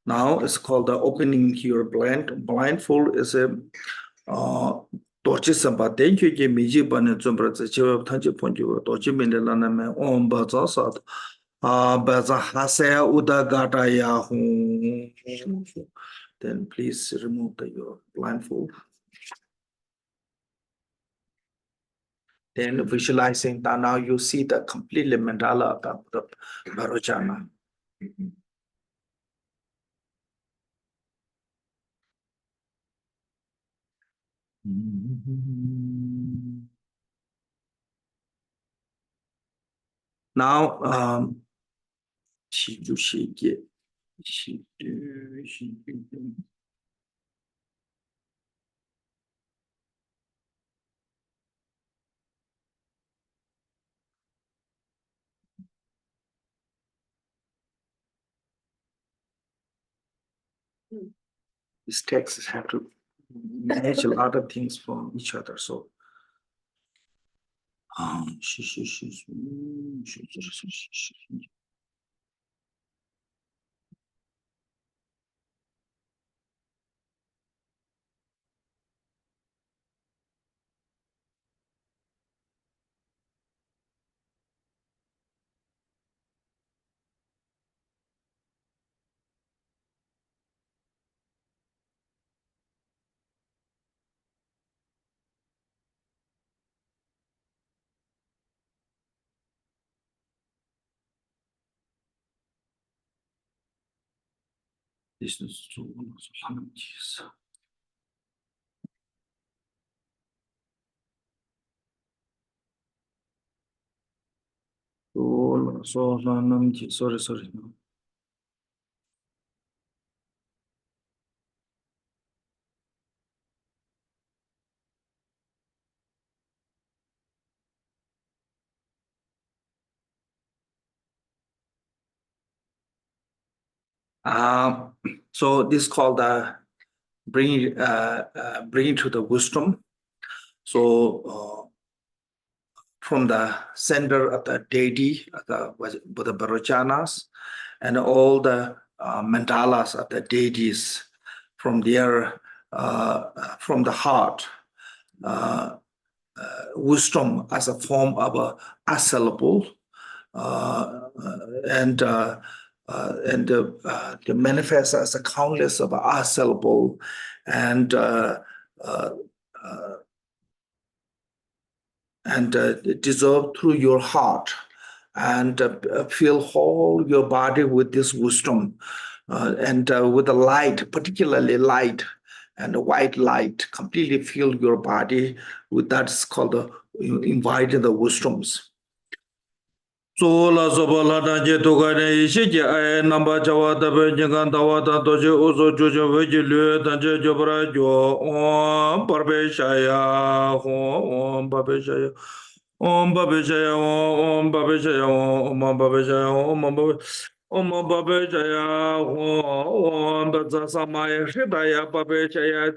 now it's called the opening your blindfold is a torchi samba. Thank you, Miji Bane Zumbra, the Chiva Tanji Ponju, Torchi Mindelana, on Bazasat, Baza Hasea Udagata Yahu. Then please remove your blindfold. Then visualizing that now you see the completely mandala of the Vairochana. Now, these texts have to manage a lot of things from each other. So, this is sorry. So this is called the bringing to the wisdom. So from the center of the deity, the Buddha Vairochanas, and all the mandalas of the deities from their from the heart, wisdom as a form of a assailable, and to manifest as a countless of assailable, and dissolve through your heart, and fill whole your body with this wisdom, and with the light, particularly light and the white light, completely fill your body with that's called the inviting the wisdoms. Sola sobola danje togane ishije ay namba chawa tabe jingan tawa ta doje ozo jojo veji lue danje jobra jo om parbe shaya om babe shaya om babe shaya om babe shaya om babe shaya om babe shaya om baza samaya shidaya babe shaya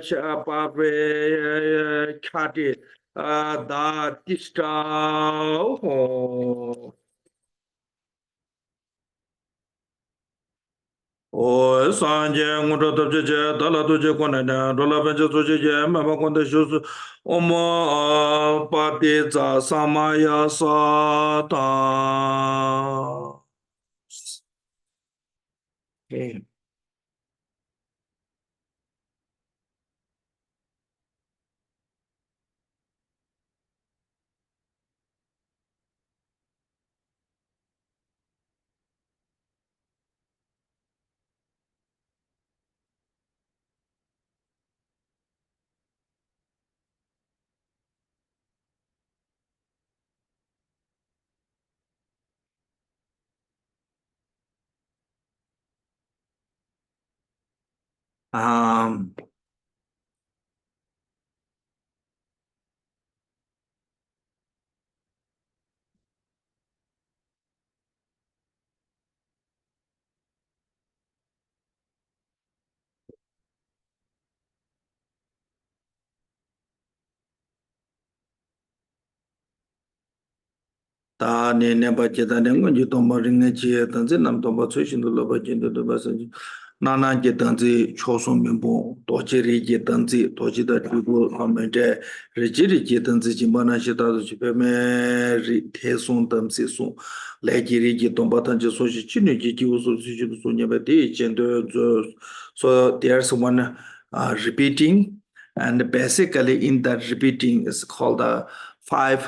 cha babe khati da tista o sanje ngoto tobje je dala doje konana dola benje doje je mama konde shusu omo pati za samaya sata. Okay. Ta ne ne ba je ta ne ngon ju tomba ringe che tan zen nam tomba choi shin lo ba jin do ba sa ji na na je tan zi cho so men bo to che ri je tan zi to ji da tri go ha me de ri ji ri je tan zi ji ma na shi ta ji pe me ri the sun tam si su le ji ri je tomba tan je so ji chi ne ji ji wo so ji ji so ne ba de chen do so there's one repeating, and basically in that repeating is called the 5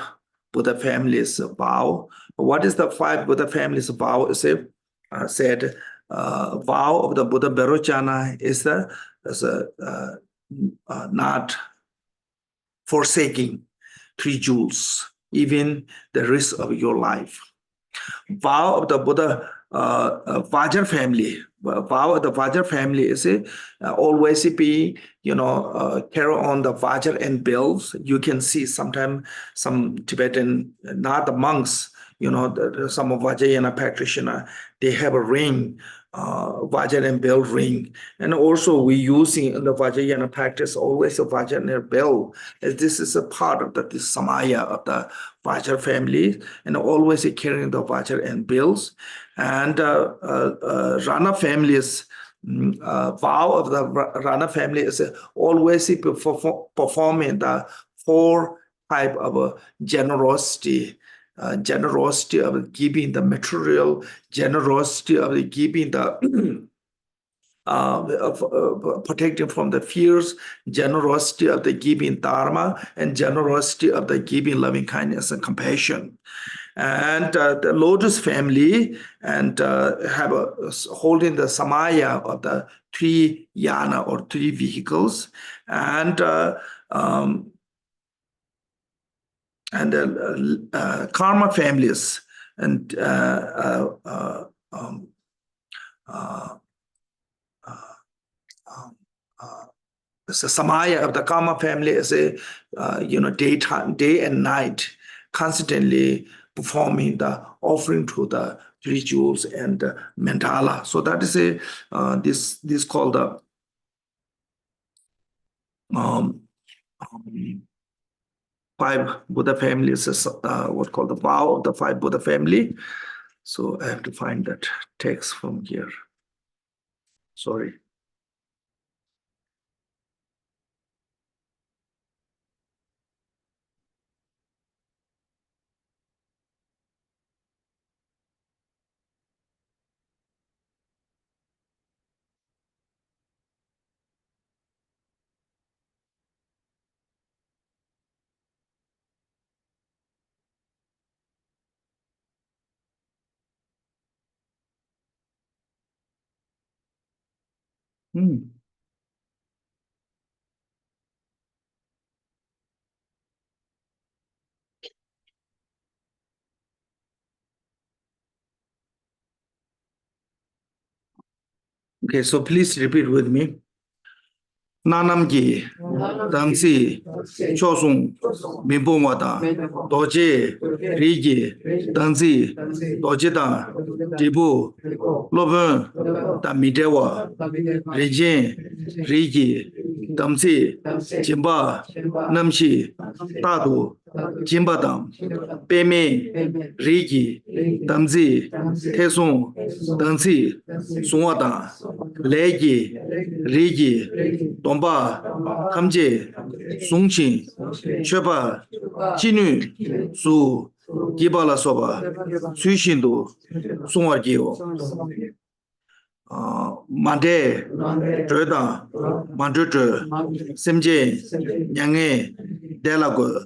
Buddha families vow. What is the 5 Buddha families vow? Said vow of the Buddha Vairochana is not forsaking 3 jewels, even the risk of your life. Vow of the Buddha Vajra family. Vow of the Vajra family is always be, carry on the Vajra and bells. You can see sometimes some Tibetan, not the monks, some of Vajrayana practitioner, they have a ring, Vajra and bell ring. And also we using in the Vajrayana practice always a Vajra and bell, as this is a part of the samaya of the Vajra family, and always carrying the Vajra and bells. And Rana families, vow of the Rana family is always performing the 4 type of generosity. Generosity of giving the material, generosity of giving the protecting from the fears, generosity of the giving Dharma, and generosity of the giving loving kindness and compassion. And the Lotus family and have holding the samaya of the 3 yana or 3 vehicles, and karma families and the samaya of the karma family is daytime, day and night, constantly performing the offering to the rituals and mandala. So that is a this called the um, 5 Buddha families, what called the vow of the 5 Buddha family. So I have to find that text from here. Sorry. Okay, so please repeat with me. Nanamji, Damsi, Chosung, Mimbomata, Doje, Rigi, Danzi, Dojeda, Dibu, Loben, Damidewa, Rigdzin, Rigi, Damsi, Jimba, Namshi, Tadu, Jimbadam, Peme, Rigi, Damzi, Tesung, Dansi, Sungwada, Legi, Rigi, Domba, Kamje, Sungchin, Cheba, Chinu, Su, Gibala Soba, Suishindu, Sungwagio, Mande, Dreda, Mandrutu, Simje, Yange, Delago,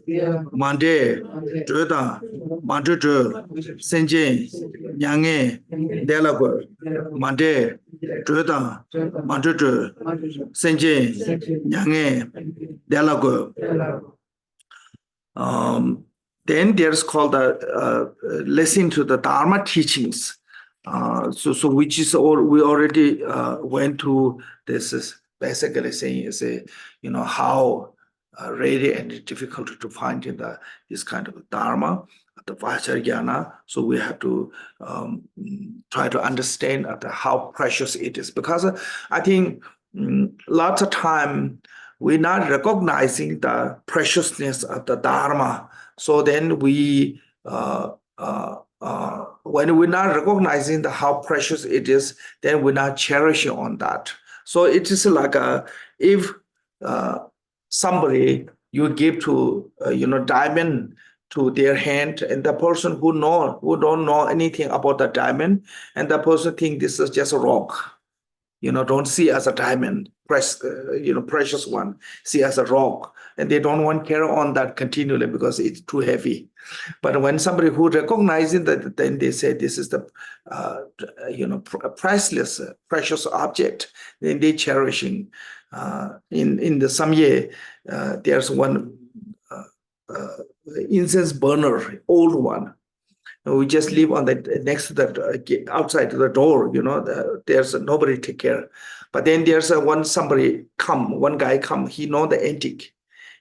Mande, Dreda, Mandrutu, Senje, Yange, Delago, Mande, Dreda, Mandrutu, Senje, Yange, Delago. Then there's called the listen to the Dharma teachings. So which is all we already went through. This is basically saying is a how really and difficult to find in this kind of Dharma, the Vajrayana. So we have to try to understand how precious it is, because I think lots of time we're not recognizing the preciousness of the Dharma. So then we when we're not recognizing how precious it is, then we're not cherishing on that. So it is like if somebody you give to diamond to their hand, and the person who don't know anything about the diamond, and the person think this is just a rock, don't see as a diamond, precious one, see as a rock, and they don't want to carry on that continually because it's too heavy. But when somebody who recognizes that, then they say this is the priceless, precious object, then they cherishing. In the Samye, there's one incense burner, old one. We just live on the next to the outside the door, there's nobody take care. But then there's one guy come, he know the antique.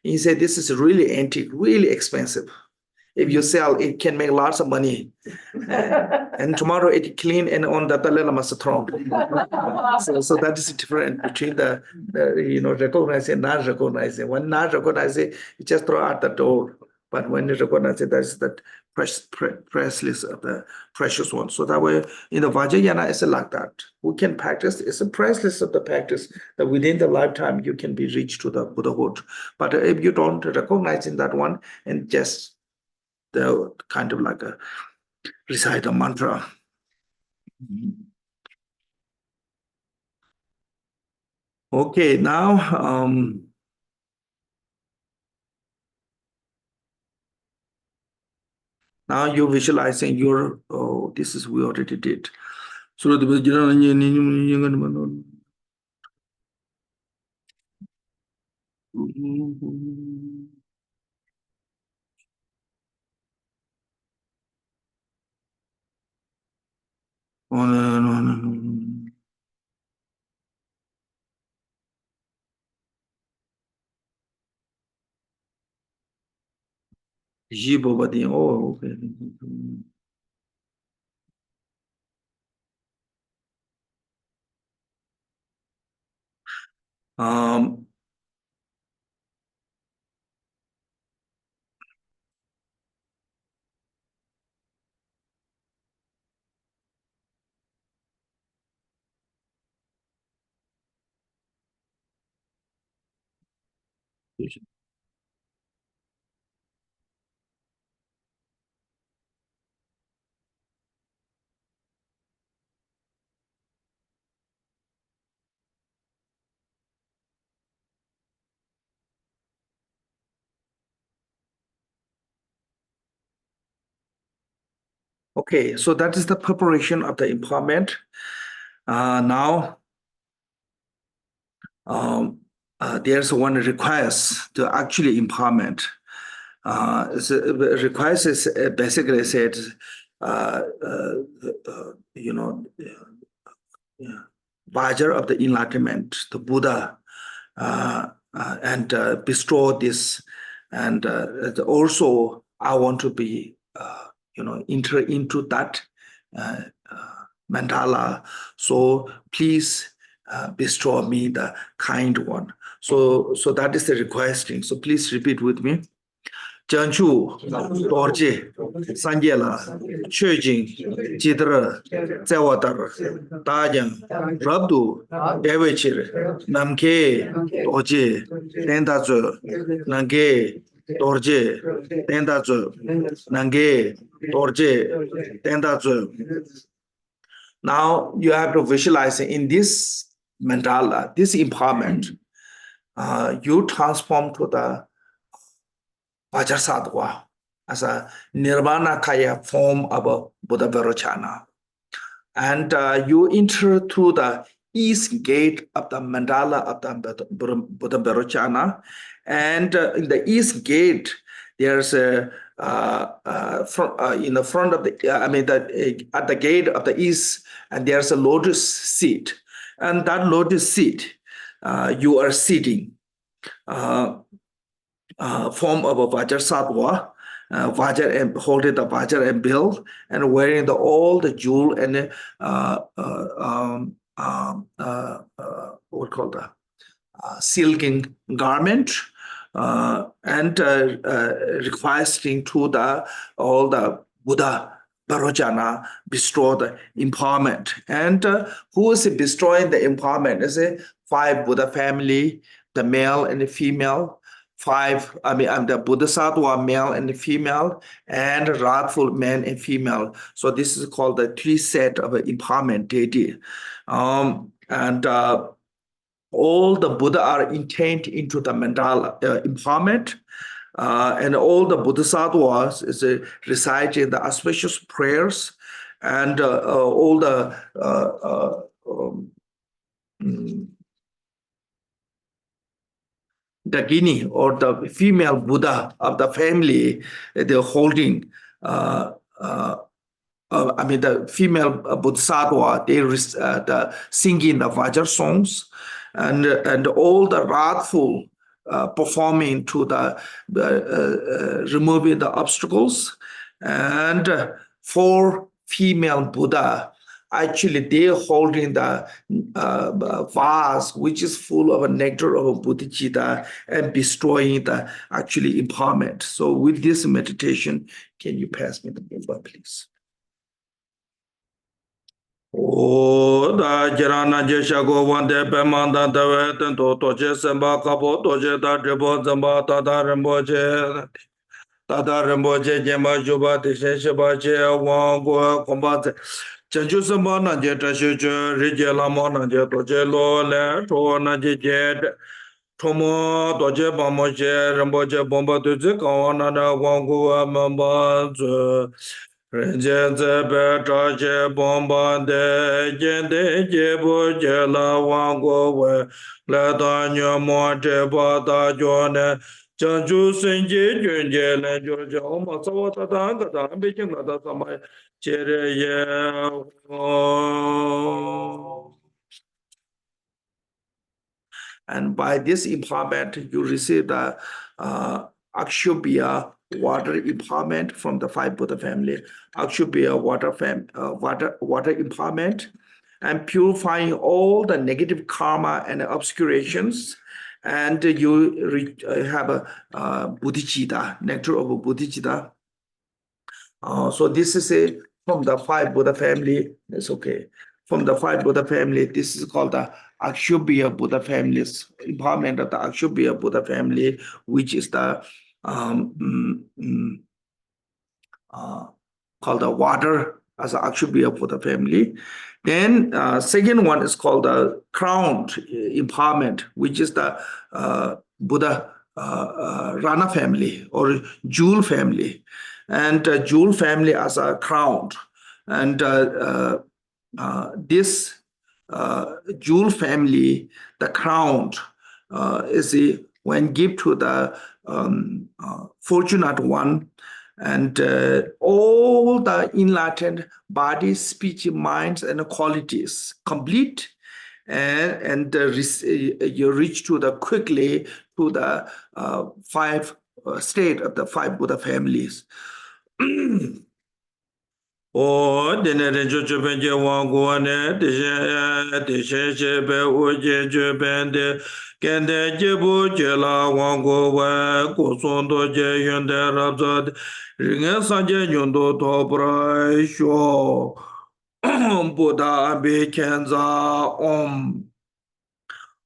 He said, this is really antique, really expensive. If you sell, it can make lots of money. And tomorrow it clean and on the Dalai Lama's throne. So that is different between the recognizing and not recognizing. When not recognizing, you just throw out the door. But when you recognize it, that's the priceless of the precious one. So that way, in the Vajrayana, it's like that. We can practice, it's a priceless of the practice that within the lifetime you can be reached to the Buddhahood. But if you don't recognize in that one and just the kind of like a recite a mantra. Okay, now now you're visualizing your, this is we already did. So the oh, okay. Um, okay, so that is the preparation of the empowerment. Now, there's one request to actually empowerment. Request is basically said, Vajra of the enlightenment, the Buddha, and bestow this, and also I want to be, enter into that mandala. So please bestow me the kind one. So that is the requesting. So please repeat with me. Janchu, Dorje, Sanjela, Chujing, Jidra, Zawatar, Tajang, Rabdu, Devachir, Namke, Dorje, Tendazo, Nange, Dorje, Tendazo, Nange, Dorje, Tendazo. Now you have to visualize in this mandala, this empowerment, you transform to the Vajrasattva as a nirvana kaya form of Buddha Vairochana. And you enter through the east gate of the mandala of the Buddha Vairochana. And in the east gate, there's a in the front of the, at the gate of the east, and there's a lotus seat. And that lotus seat, you are sitting. Form of a Vajrasattva, Vajra and holding the Vajra and bill, and wearing all the jewel and what called the silken garment, and requesting to all the Buddha Vairochana bestow the empowerment. And who is bestowing the empowerment? Is it 5 Buddha family, the male and the female. 5, I'm the Bodhisattva male and female, and wrathful man and female. So this is called the 3 set of empowerment deity. And all the Buddha are intent into the mandala empowerment. And all the Bodhisattvas is reciting the auspicious prayers, and all the Dagini, or the female Buddha of the family, they're holding, the female Bodhisattva, they singing the Vajra songs, and all the wrathful performing to the removing the obstacles, and 4 female Buddha. Actually, they're holding the vase, which is full of a nectar of bodhicitta, and bestowing the actually empowerment. So with this meditation, can you pass me the paper, please? O da jirana jeshago wande pemanda tawe tento toche semba kapo toche da drebo zamba tada Rinpoche. Tata Rinpoche jemba juba tishe sheba che wango komba chanchu samba na je tashe che rije lama na je toche lo le to na je je tomo toche bamo che Rinpoche bomba tuzi kawa na da wango mamba zu rije zebe tache bomba de jende jebo je la wango we le da nyomo te ba da jone Chanchu Senje Junje Len Joja Oma Sawata Danga Dan Bikin Nada Samay Chere And by this empowerment, you receive the Akshobhya water empowerment from the 5 Buddha family. Akshobhya water empowerment. and purifying all the negative karma and obscurations. And you have a bodhicitta, nectar of bodhicitta. So this is from the 5 Buddha family. It's okay. From the 5 Buddha family, this is called the Akshobhya Buddha families, empowerment of the Akshobhya Buddha family, which is the called the water as an Akshobhya Buddha family. Then second one is called the crowned empowerment, which is the Buddha Rana family or jewel family, and jewel family as a crown. And this jewel family, the crown, is when give to the fortunate one, and all the enlightened body, speech, minds, and qualities complete, and you reach to the quickly to the 5 state of the 5 Buddha families. O dene chupen je wang guane de she be o je chupen de kende je bu je la wang go wa ko son do je yun de rab za ringa san je yun do to bra sho Buddha be kenza om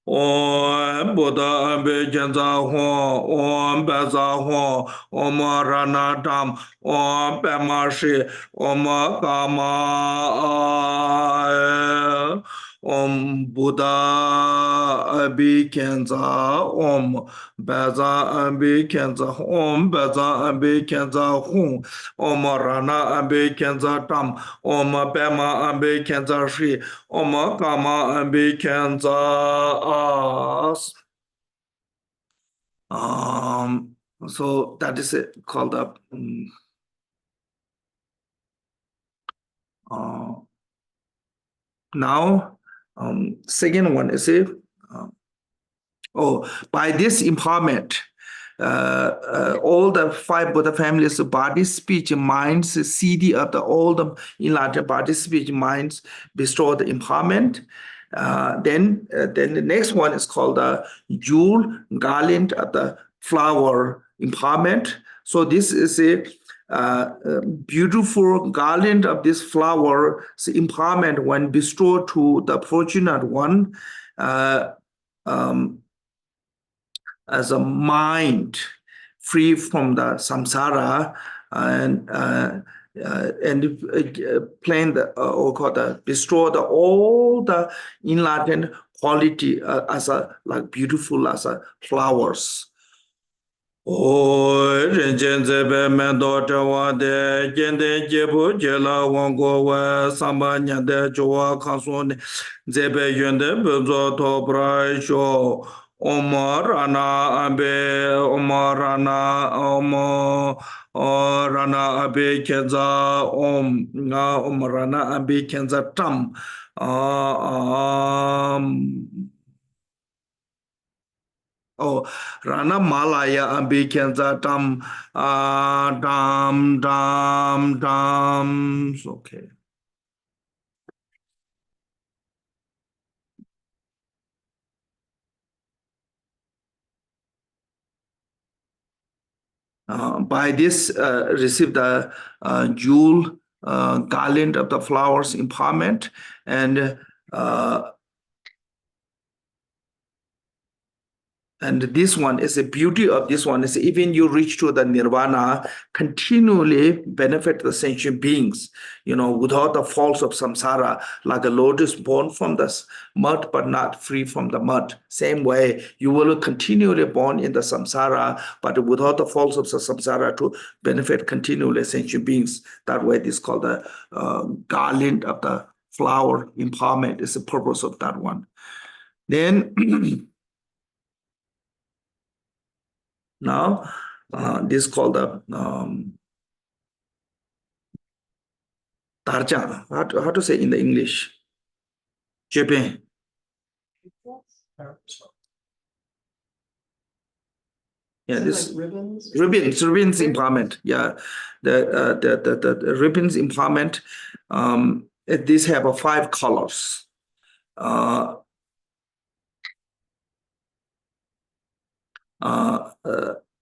Om Buddha Ambe Genza Hon, Om Beza Hon, Om Rana Dam, Om Pemashi, Om Kama, Om Buddha Ambe Kenza, Om Beza Ambe Kenza, Om Beza Ambe Kenza Hon, Om Rana Ambe Kenza Dam, Om Pema Ambe Kenza Shi, Om Kama Ambe Kenza. So that is called up. Now, second one is by this empowerment, all the 5 Buddha families, body, speech, minds, CD of all the enlightened body, speech, minds, bestow the empowerment. Then the next one is called the jewel garland of the flower empowerment. So this is a beautiful garland of this flower empowerment when bestowed to the fortunate one as a mind free from the samsara, and plan the or called the bestow all the enlightened quality as a like beautiful as a flowers. O Rinchen Zebe Mendo Tewa De Jende Jebu Jela Wango We Samba Nyande Joa Kansone Zebe Yende Bezo Tobra Sho Omar Rana Abe Omar Rana Omo Rana Abe Kenza Om Rana Abe Kenza Tam Rana Malaya Ambi Kenza Tam Dam. Okay. By this, receive the jewel garland of the flowers empowerment, and this one is the beauty of this one is even you reach to the nirvana, continually benefit the sentient beings, without the faults of samsara, like a lotus born from the mud but not free from the mud. Same way, you will continually born in the samsara, but without the faults of the samsara to benefit continually sentient beings. That way, this is called the garland of the flower empowerment is the purpose of that one. Then now, this is called the Tarja. How to say in the English? Japan. Yeah, this like ribbons ribbons empowerment. Yeah, the ribbons empowerment. these have 5 colors.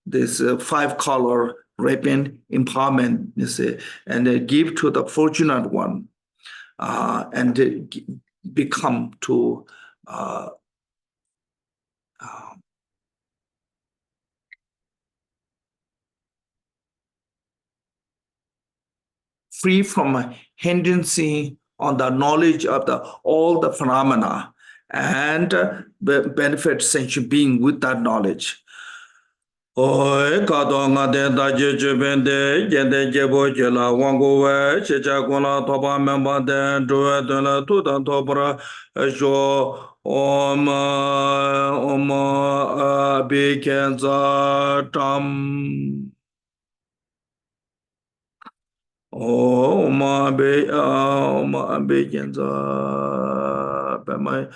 This 5-color ribbon empowerment, you see, and give to the fortunate one, and become to free from hindrance on the knowledge of all the phenomena, and benefit sentient being with that knowledge. Oi kato nga den da je bende jende jebo jela wango we checha kona toba memba den duwe dena tudan tobra jo oma abikenza tam oma abikenza bemai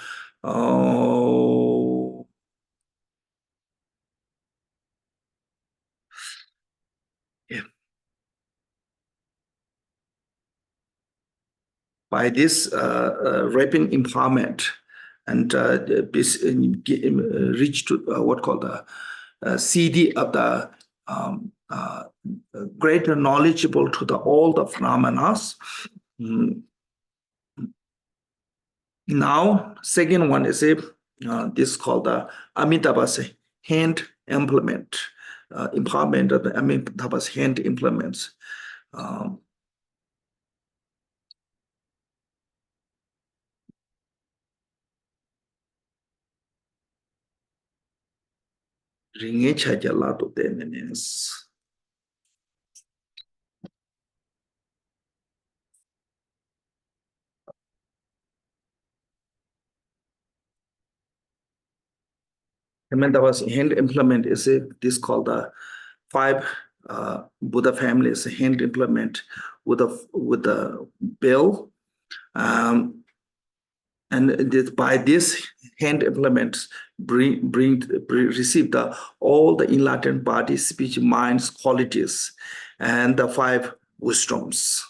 by this rapid empowerment and reach to what called the CD of the greater knowledgeable to all the phenomena. Now, second one is this called the Amitabha's hand implement, empowerment of the Amitabha's hand implements. Ringecha gelato temenes. Amitabha's hand implement is this called the 5 Buddha families hand implement with the bell, and by this hand implements receive all the enlightened body, speech, minds, qualities, and the 5 wisdoms.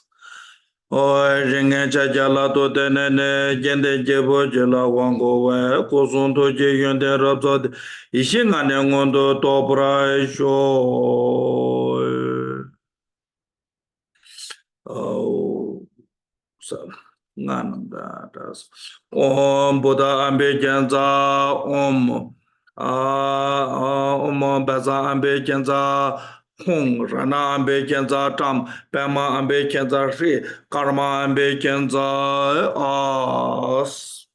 Ringa jala to tenene jende jebo jela wango we kosun to je yende rabzad ishinga ne ngondo topra sho so ngananda das Buddha ambe janza baza ambe janza Hung Rana ambe kenza tam Pema ambe kenza shri Karma ambe kenza as.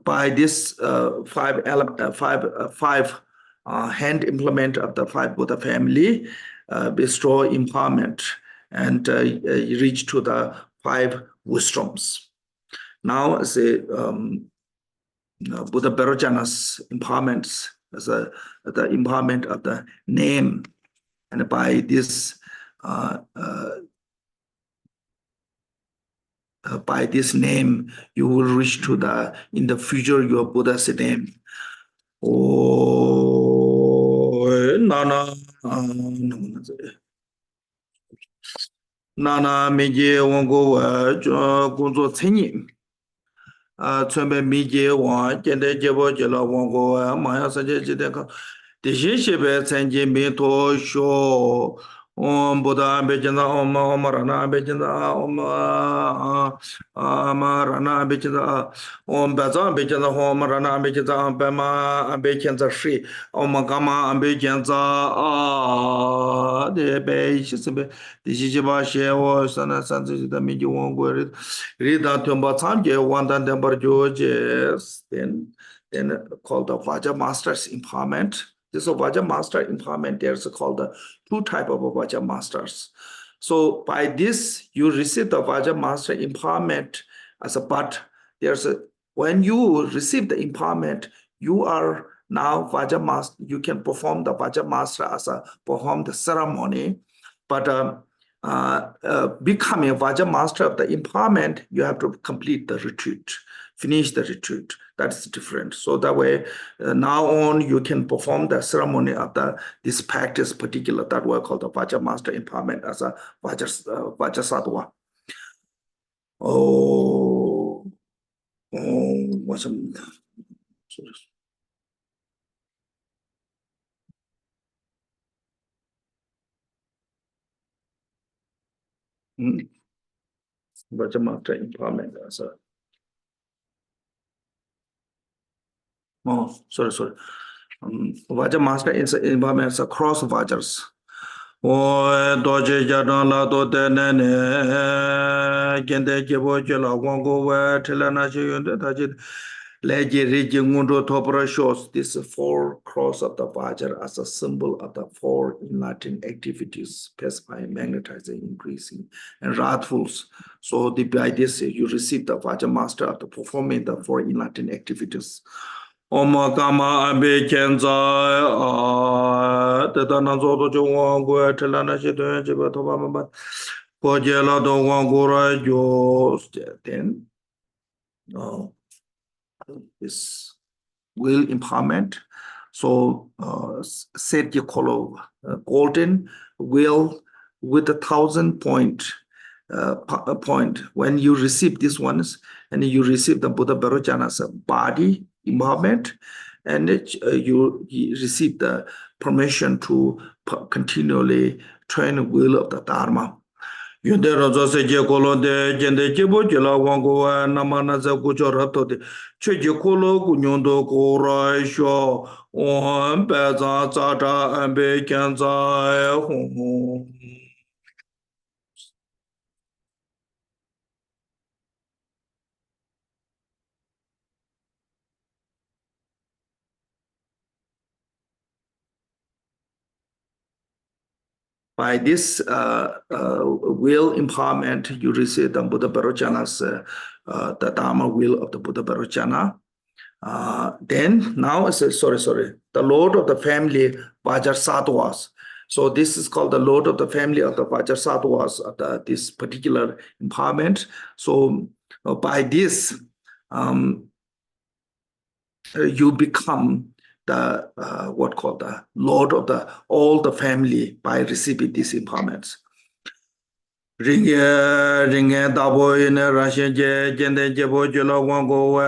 By this 5 hand implement of the 5 Buddha family, bestow empowerment and reach to the 5 wisdoms. Now, say Buddha Vairochana's empowerments as the empowerment of the name, and by this name you will reach to in the future your Buddha's name. Nana meje wango wa kunzo tsenyi. Tsumbe mije wa jende jebo jela wango wa maya sanje jideka. Deshin shebe tsenji mi to sho. Buddha ambe jenda Rana ambe jenda Rana ambe jenda Baza ambe jenda Rana ambe jenda Bema ambe jenda Shri Gama ambe jenda de be shibe de shiba shewo sana sanzi da mi wongo rida tumba tsamje wandan dembar jojes then called the Vaja Masters Empowerment. This Vaja Master Empowerment, there's called the 2 type of Vaja Masters. So by this, you receive the Vaja Master Empowerment as a part. When you receive the empowerment, you are now Vaja Master. You can perform the Vaja Master perform the ceremony. But becoming a Vaja Master of the empowerment, you have to complete the retreat, finish the retreat. That's different. So that way, now on, you can perform the ceremony of this practice particular, that we call the Vajra Master Empowerment as a Vajra Sadhana. What's Vajra Master Empowerment as a sorry. Vajra Master is empowerment as a cross Vajras. Doje Jadala do Denene, Gende Jebo Jela, Wango, Telana Tajid, Legi Rigimundo Topra shows this 4 cross of the Vajra as a symbol of the 4 enlightened activities, pacifying, magnetizing, increasing, and wrathfuls. So by this, you receive the Vajra Master after performing the 4 enlightened activities. Oma kama abe kenza tetana zoto chungwa telana chito chiba toba mamba kojela do wangura jo then this will empowerment. So set your color golden will with 1,000 point. When you receive these ones and you receive the Buddha Vairochana's body empowerment, and you receive the permission to continually train the will of the Dharma. Yunde raza seje kolo de jende jebo jela wango namana za kucho rato de cheje kolo kunyondo kora sho on beza zata ambe kenza hong. By this will empowerment, you receive the Buddha Vairochana's the Dharma will of the Buddha Vairochana. Then now, sorry, the Lord of the family Vajra Sattvas. So this is called the Lord of the family of the Vajra Sattvas, this particular empowerment. So by this, you become the what called the Lord of all the family by receiving these empowerments. Ringe dabo in Russian jende jebo jela wango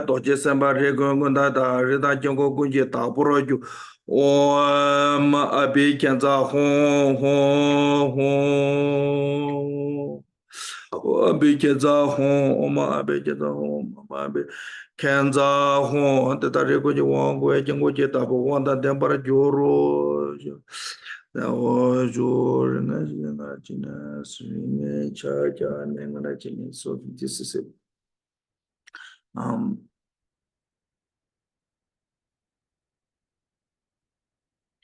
to December regunda da rida jongo kunje taboroju o abi kenza abi kenza oma abi kenza abi kenza the tareko wango jongo jeta bo wanda dembara joro. This is it.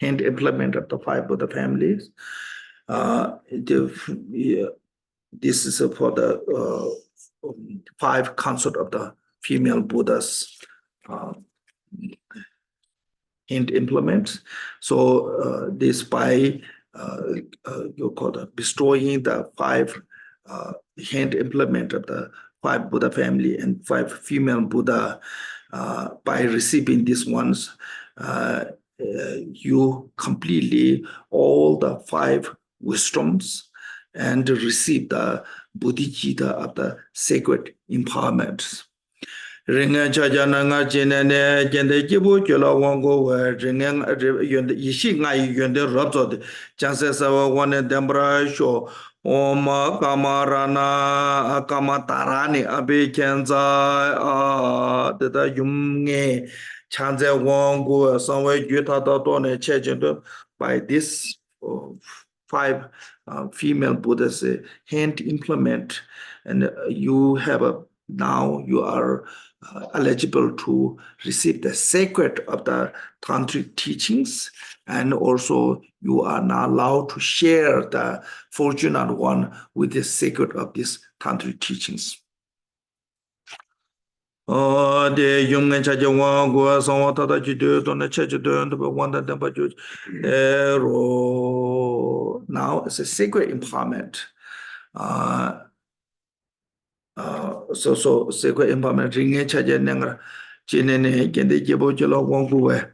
Hand implement of the 5 Buddha families. This is for the 5 consort of the female Buddhas. Hand implements. So this by you call it bestowing the 5 hand implement of the 5 Buddha family and 5 female Buddha, by receiving these ones, you completely all the 5 wisdoms and receive the bodhicitta of the sacred empowerment. Ringa chajana nga jinane jende jibu jula wango ringa yonde ishi nga yonde rabzo de janse sawa wane dembra sho oma kamarana akama tarani abe kenza deda yumnge chanze wango sanwe juta da done chejendo. By this 5 female Buddhas hand implement, and you have now you are eligible to receive the sacred of the tantric teachings, and also you are now allowed to share the fortunate one with the sacred of these tantric teachings. Now it's a sacred empowerment. So sacred empowerment ringe chaje nengra Chinene, Kende Jebochela Wangwe.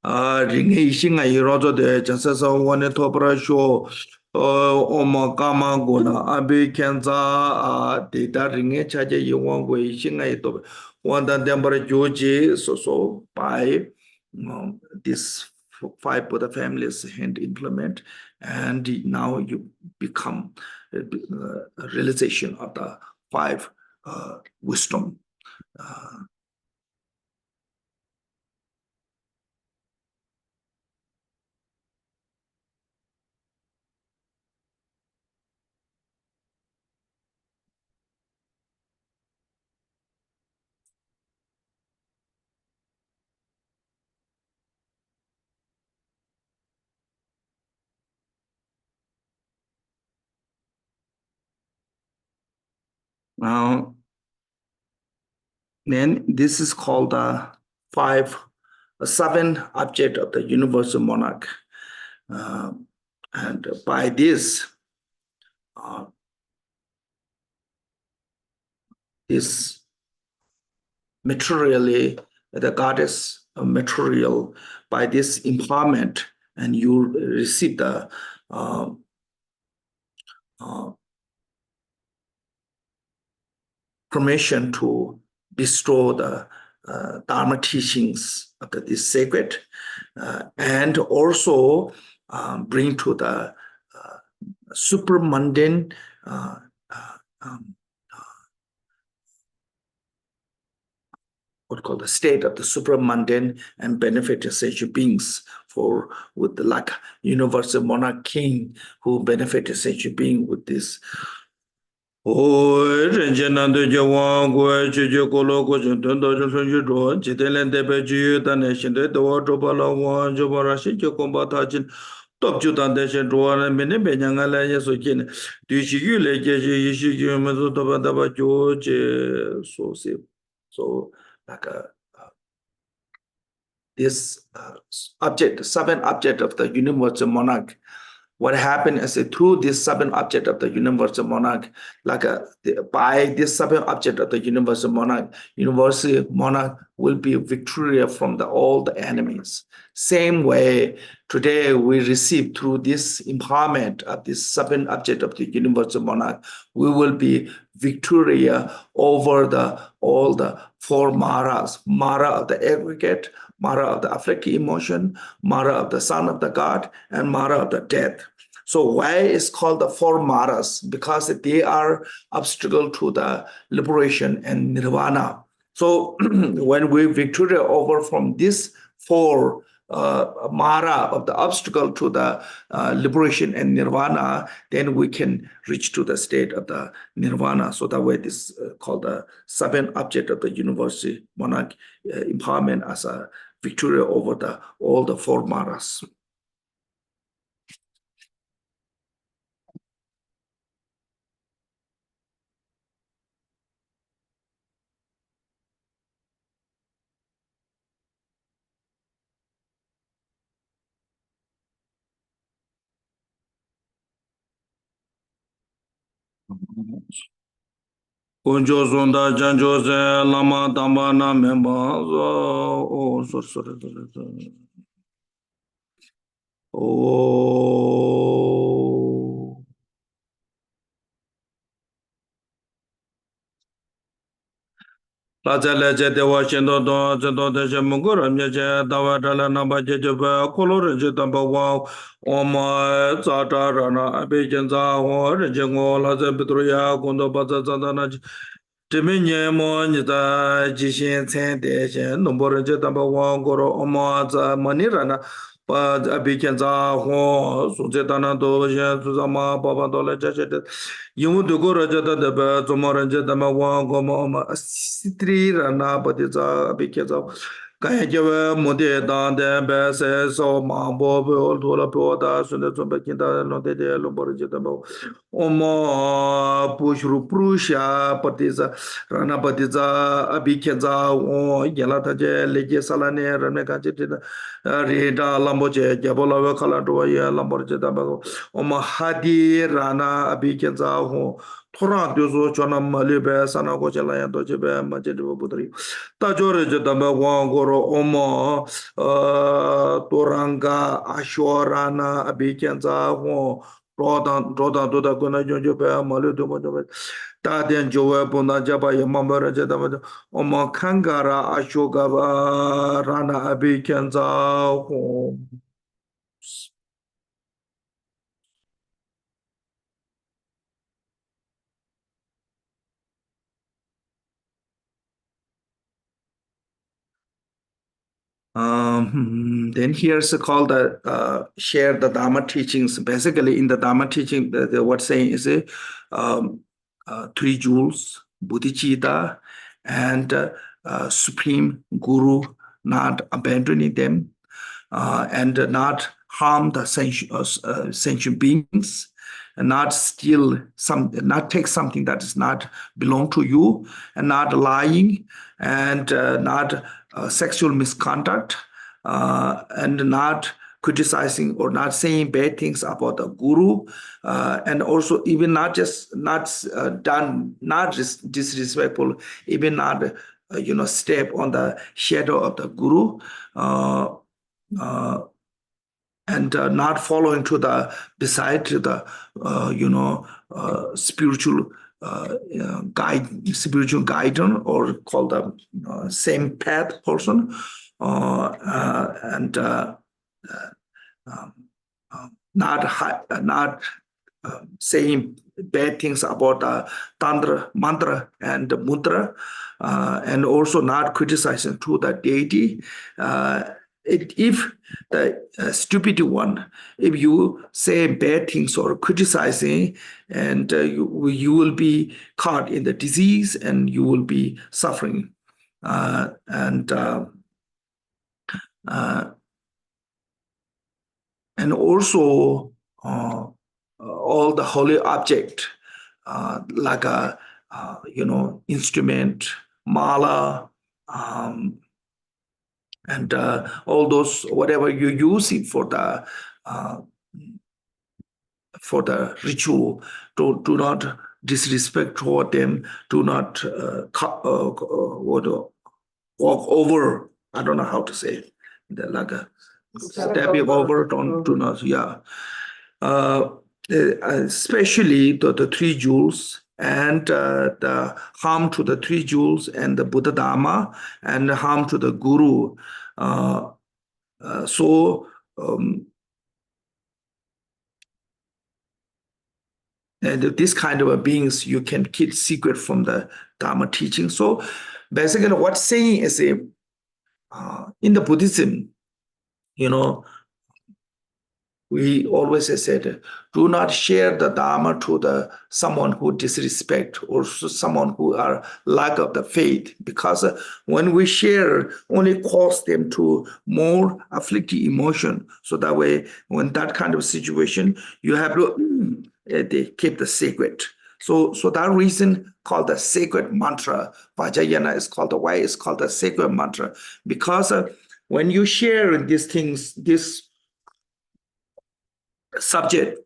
Ringi Shinga Rojo de Jansasa one Topra show. Oma Kama Gona Abe Kenza data ringe charge you one way Shinga ito. One that number Joji so by this 5 for the families hand implement, and now you become a realization of the 5 wisdom. Now, then this is called the 7 object of the universal monarch. And by this, this materially, the goddess material, by this empowerment, and you receive the permission to bestow the Dharma teachings of this sacred, and also bring to the super mundane what called the state of the super mundane and benefited sentient beings with the like universal monarch king who benefited sentient being with this. Top Judan Deshen Roan and Menebenanga Yasokin. Do you like Yishiki George? So like this object, 7 object of the universal monarch. What happened is that through this 7 object of the universal monarch, like by this 7 object of the universal monarch will be victorious from all the enemies. Same way, today we receive through this empowerment of this 7 object of the universal monarch, we will be victorious over all the 4 maras: Mara of the aggregate, Mara of the afflictive emotion, Mara of the son of the god, and Mara of the death. So why it's called the 4 maras? Because they are obstacle to the liberation and nirvana. So when we victorious over from this 4 mara of the obstacle to the liberation and nirvana, then we can reach to the state of the nirvana. So that way this called the 7 object of the universal monarch empowerment as a victory over all the 4 maras. Kunjo Zonda Janjose Lama Dambana Memba Laja de Washington, the Munguram, Dawatala Namba Jeba, Color Jetamba Wow, Oma Zatarana, Abijanza, or Jango, Laza Petruya, Gondo Bazazana, Timinye Monita, Jishin, Sandation, Nombor Jetamba Wow, Goro, Oma, Manirana. But Abijanza, Suzetana Doja, Suzama, Baba Dola Jachet. You do go Raja the bird, Tomoranja, the Mawa, Goma, Sitri, Rana, but it's a because of Kayajava, Mode, Dan, the Bess, or Mambo, Ola Poda, Sunatumbakinda, no de Loborjatamo, Omo, Pushru Prusha, Patiza, Rana Patiza, Abikenza, or Yalataje, Lege Salane, Ranakajitina, Reda, Lamboje, Jabola, Kalatoya, Lamborjetabago, Oma Hadi, Rana, Abikenza. Torah dozo chona malibe sana kochela ya dochebe majedibo budri. Tajore jedame wangoro omo toranga ashorana abikenza ho rodan doda gona jojobe malido mojobe. Taden jowe bunda jaba yamambara jedame omo kangara ashogaba rana abikenza ho. Then here's a call that share the Dharma teachings. Basically, in the Dharma teaching, what's saying is three jewels, bodhicitta, and supreme guru, not abandoning them, and not harm the sentient beings, and not steal not take something that does not belong to you, and not lying, and not sexual misconduct, and not criticizing or not saying bad things about the guru, and also even not just disrespectful, even not step on the shadow of the guru, and not following to the beside to the spiritual spiritual guidance, or called the same path person, and not saying bad things about tantra, mantra, and mudra, and also not criticizing to the deity. If the stupid one, if you say bad things or criticizing, and you will be caught in the disease and you will be suffering, and also all the holy object, like a instrument, mala, and all those, whatever you're using for the ritual, do not disrespect toward them, do not walk over, I don't know how to say it, like a stepping over, do not, especially the three jewels, and the harm to the three jewels and the Buddha Dharma, and harm to the guru. And this kind of beings, you can keep secret from the Dharma teaching. So basically what's saying is in the Buddhism, we always said, do not share the Dharma to someone who disrespect, or someone who are lack of the faith, because when we share, only cause them to more afflictive emotion. So that way, when that kind of situation, you have to they keep the secret. So that reason called the sacred mantra. Vajrayana is called why it's called the sacred mantra, because when you share these things, this subject,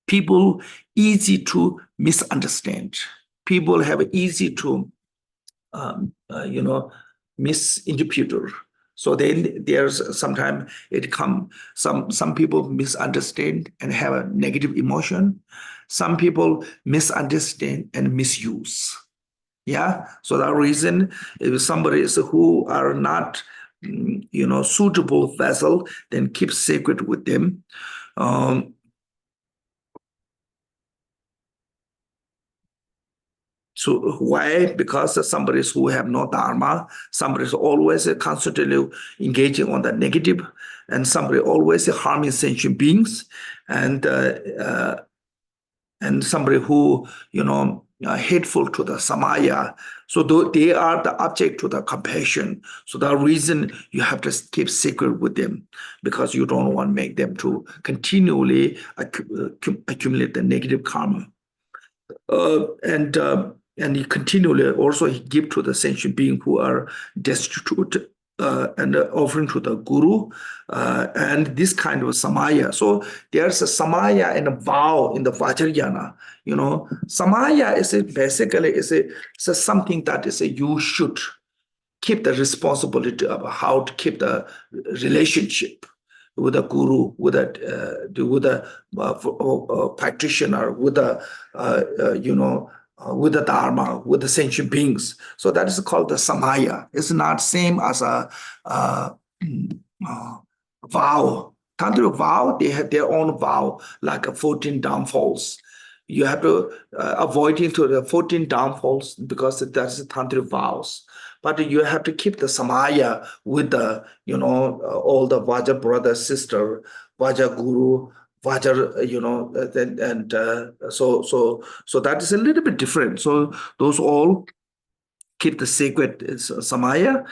people easy to misunderstand. People have easy to misinterpret. So then there's sometimes it come some people misunderstand and have a negative emotion. Some people misunderstand and misuse. So that reason, if somebody is who are not suitable vessel, then keep sacred with them. So why? Because somebody who have no dharma, somebody is always constantly engaging on the negative, and somebody always harming sentient beings, and somebody who hateful to the samaya. So they are the object to the compassion. So the reason you have to keep secret with them, because you don't want to make them to continually accumulate the negative karma. And you continually also give to the sentient being who are destitute and offering to the guru, and this kind of samaya. So there's a samaya and a vow in the Vajrayana. Samaya is basically something that is you should keep the responsibility of how to keep the relationship with the guru, with the practitioner, with the with the Dharma, with the sentient beings. So that is called the samaya. It's not same as a vow. Tantric vow, they have their own vow, like 14 downfalls. You have to avoid into the 14 downfalls because that's the tantric vows. But you have to keep the samaya with the, all the Vajra brother, sister, Vajra guru, Vajra, so that is a little bit different. So those all keep the sacred samaya.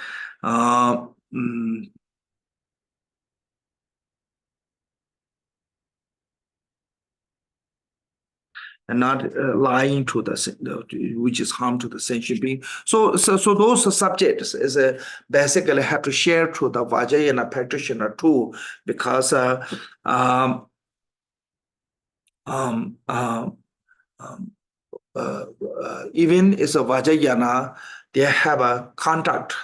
And not lying to which is harm to the sentient being. So those subjects is basically have to share to the Vajrayana practitioner too, because even as a Vajrayana, they have a contract.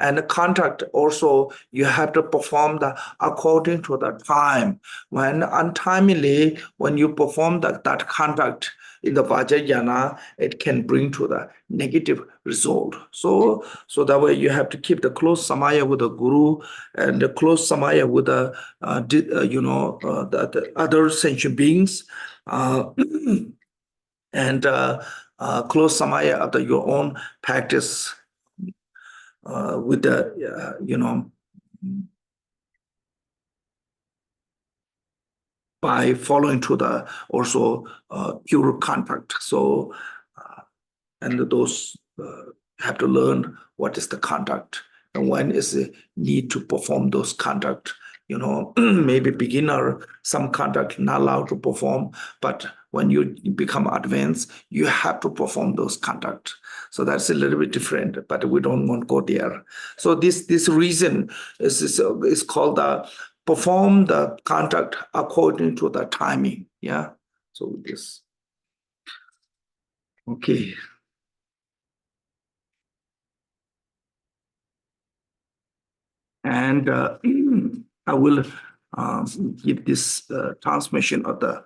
And the contract also, you have to perform according to the time. When untimely, when you perform that contract in the Vajrayana, it can bring to the negative result. So that way you have to keep the close samaya with the guru and the close samaya with the other sentient beings, and close samaya of your own practice. With the, by following to the also pure contract. So, and those have to learn what is the contract and when is the need to perform those contract. Maybe beginner, some contract not allowed to perform, but when you become advanced, you have to perform those contract. So that's a little bit different, but we don't want to go there. So this reason is called perform the contract according to the timing. Yeah. So this. Okay. And I will give this transmission of the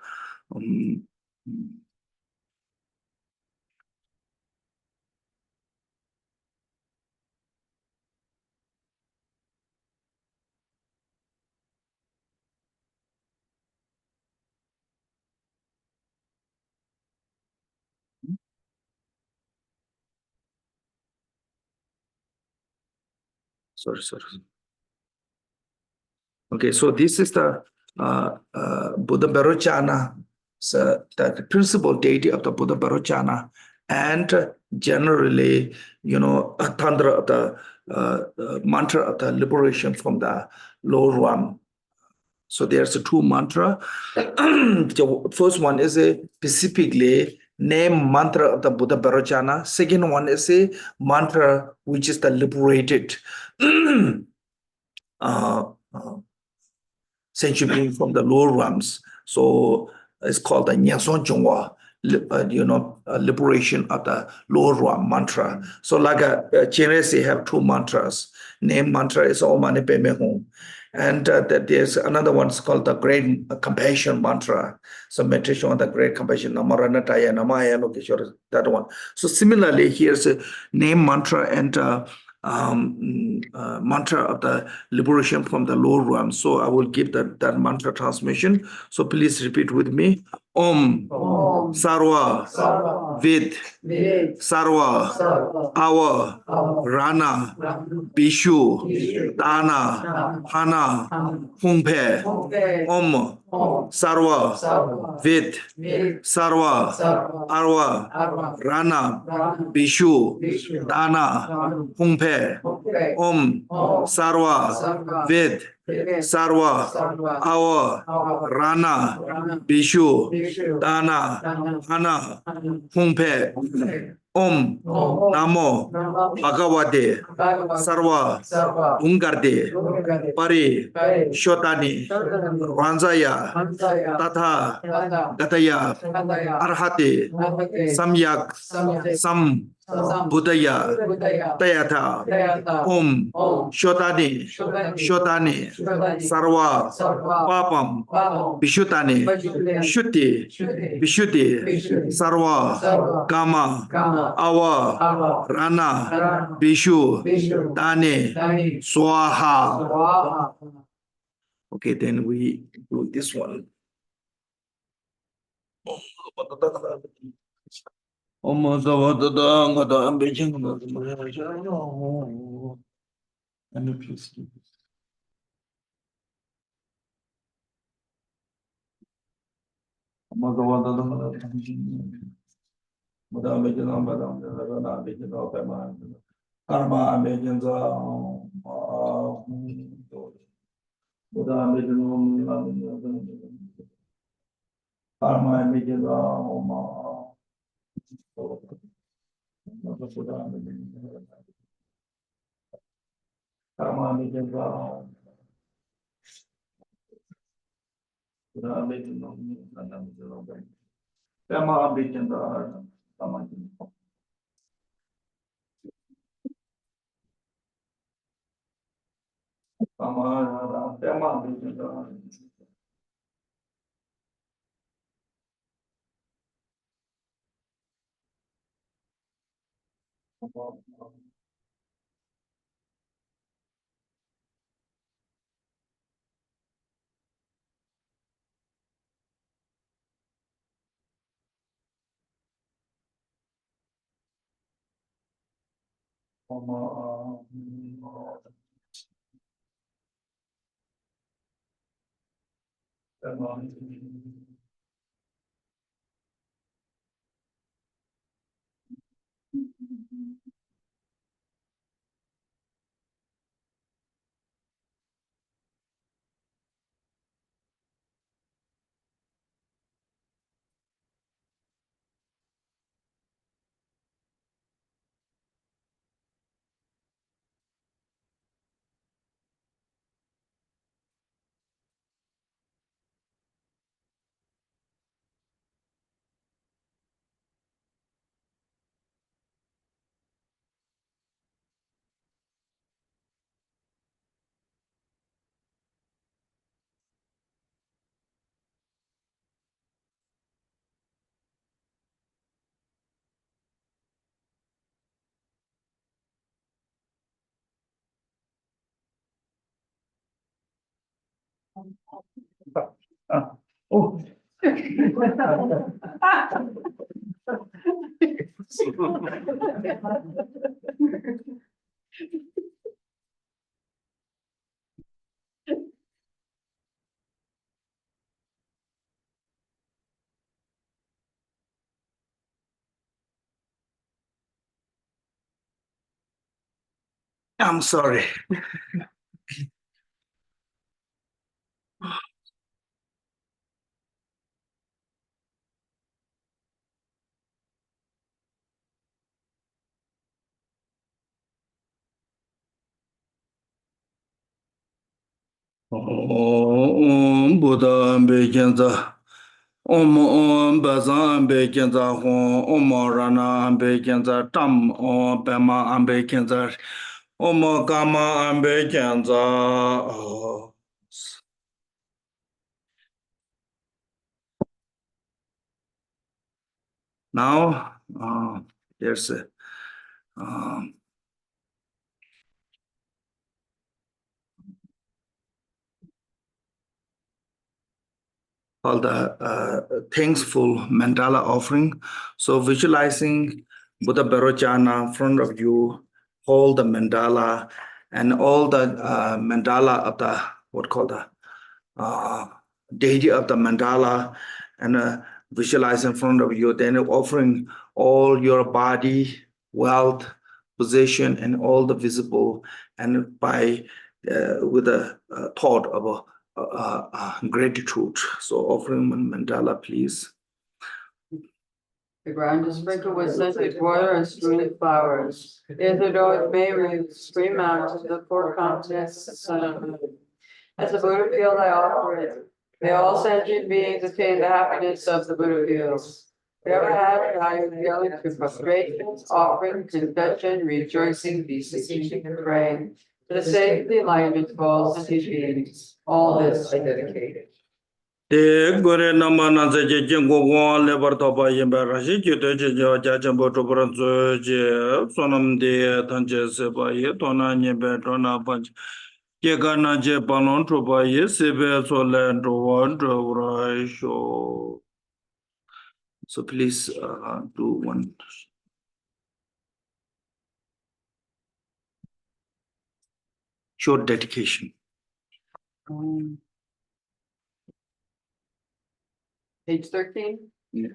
sorry. Okay, so this is the Buddha Vairochana, so the principal deity of the Buddha Vairochana, and generally, a tantra of the mantra of the liberation from the lower realm. So there's a two mantra. The first one is a specifically name mantra of the Buddha Vairochana. Second one is a mantra which is the liberated sentient being from the lower realms. So it's called the Nyanson Chungwa, liberation of the lower realm mantra. So like Chinese have two mantras. Name mantra is Om Mani Padme Hum. And there's another one called the Great Compassion mantra. So meditation on the Great Compassion, Namaranataya, Namaya, Lokeshwara, that one. So similarly, here's a name mantra and mantra of the liberation from the lower realm. So I will give that mantra transmission. So please repeat with me. Om Sarvavid Our Rana Bishu Dana Hana Humpe Om Sarvavid Arwa Rana Bishu Dana Humpe Om Sarvavid Our Rana Bishu Dana Hana Humpe Om Namo Bhagavate Sarva Ungarde Pari Shotani Ranjaya Tatha Gataya Arhate Samyak Sam Buddhaya Tayatha Om Shotani Shotani Sarva Papam Vishutani Shuti Vishuti Sarva Kama Awa Rana Vishu Dane Swaha. Okay, then we do this one. And please do this. Oh. I'm sorry. Om Buddha Bekenza Om Bazan Bekenza Om Rana Bekenza Tam Om Bema Bekenza Om Gama Bekenza. Now there's a called the thankful mandala offering. So visualizing Buddha Vairochana in front of you, hold the mandala and all the mandala of the what called the deity of the mandala, and visualize in front of you, then offering all your body, wealth, possession, and all the visible, and by with a thought of gratitude. So offering mandala, please. The ground is sprinkled with scented water and strewn with flowers. It is adorned with May roots, green mountains, the four continents, the sun and moon. As the Buddha field, I offer it. May all sentient beings attain the happiness of the Buddha fields. Whoever has value feeling through prostrations, offering, confession, rejoicing, beseeching, and praying, for the sake of the enlightenment of all sentient beings. All this I dedicate. De gore namana je jengo won le bartoba yemba rashi jute je ja jambo to bronzo je sonam de tanje se ba ye tona nyebe tona panch je gana je balon to ba ye sebe so le to one to show. So please do one short dedication. Page 13? Yeah.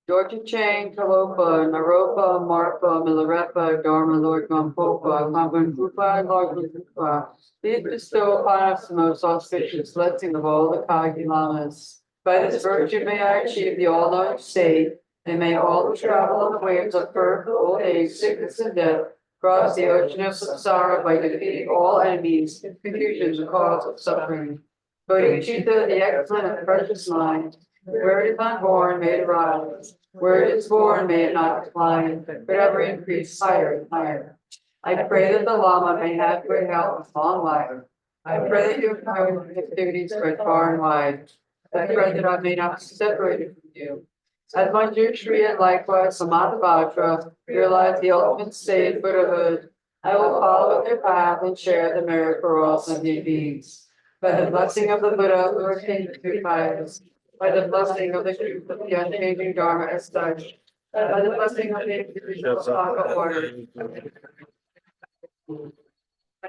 Georgia Chang, Kalopa, Naropa, Marpa, Milarepa, Dharma, Lord Gompopa, Kamban Kupa, Lord Kupa. Please bestow upon us the most auspicious blessing of all the Kagi Lamas. By this virtue may I achieve the all-knowing state, and may all who travel on the waves of birth, old age, sickness, and death cross the ocean of samsara by defeating all enemies, confusions, and cause of suffering. Bodhicitta, the excellent and precious mind, where it is unborn, may it rise. Where it is born, may it not decline, but ever increase higher and higher. I pray that the Lama may have good health and long life. I pray that your power and activities spread far and wide. I pray that I may not be separated from you. As my dear Shri and likewise Samadhavajra realize the ultimate state of Buddhahood, I will follow their path and share the merit for all sentient beings. By the blessing of the Buddha who attained the two pious, by the blessing of the truth of the unchanging Dharma as such, by the blessing of the individual Sangha order, by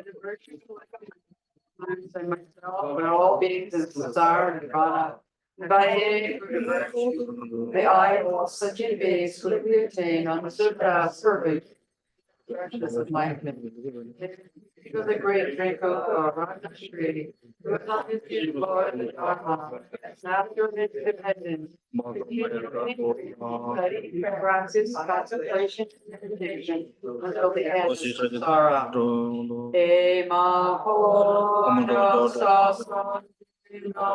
the virtue of and myself, and all beings in samsara and nirvana, and by any virtue, may I and all sentient beings quickly attain on the surpass perfect precious enlightenment. He was a great drinker of Rajashri, who was not his Lord in the Dharma, master of independence, study, practice, concentration, and meditation until the end of samsara. Ema ho no sasana no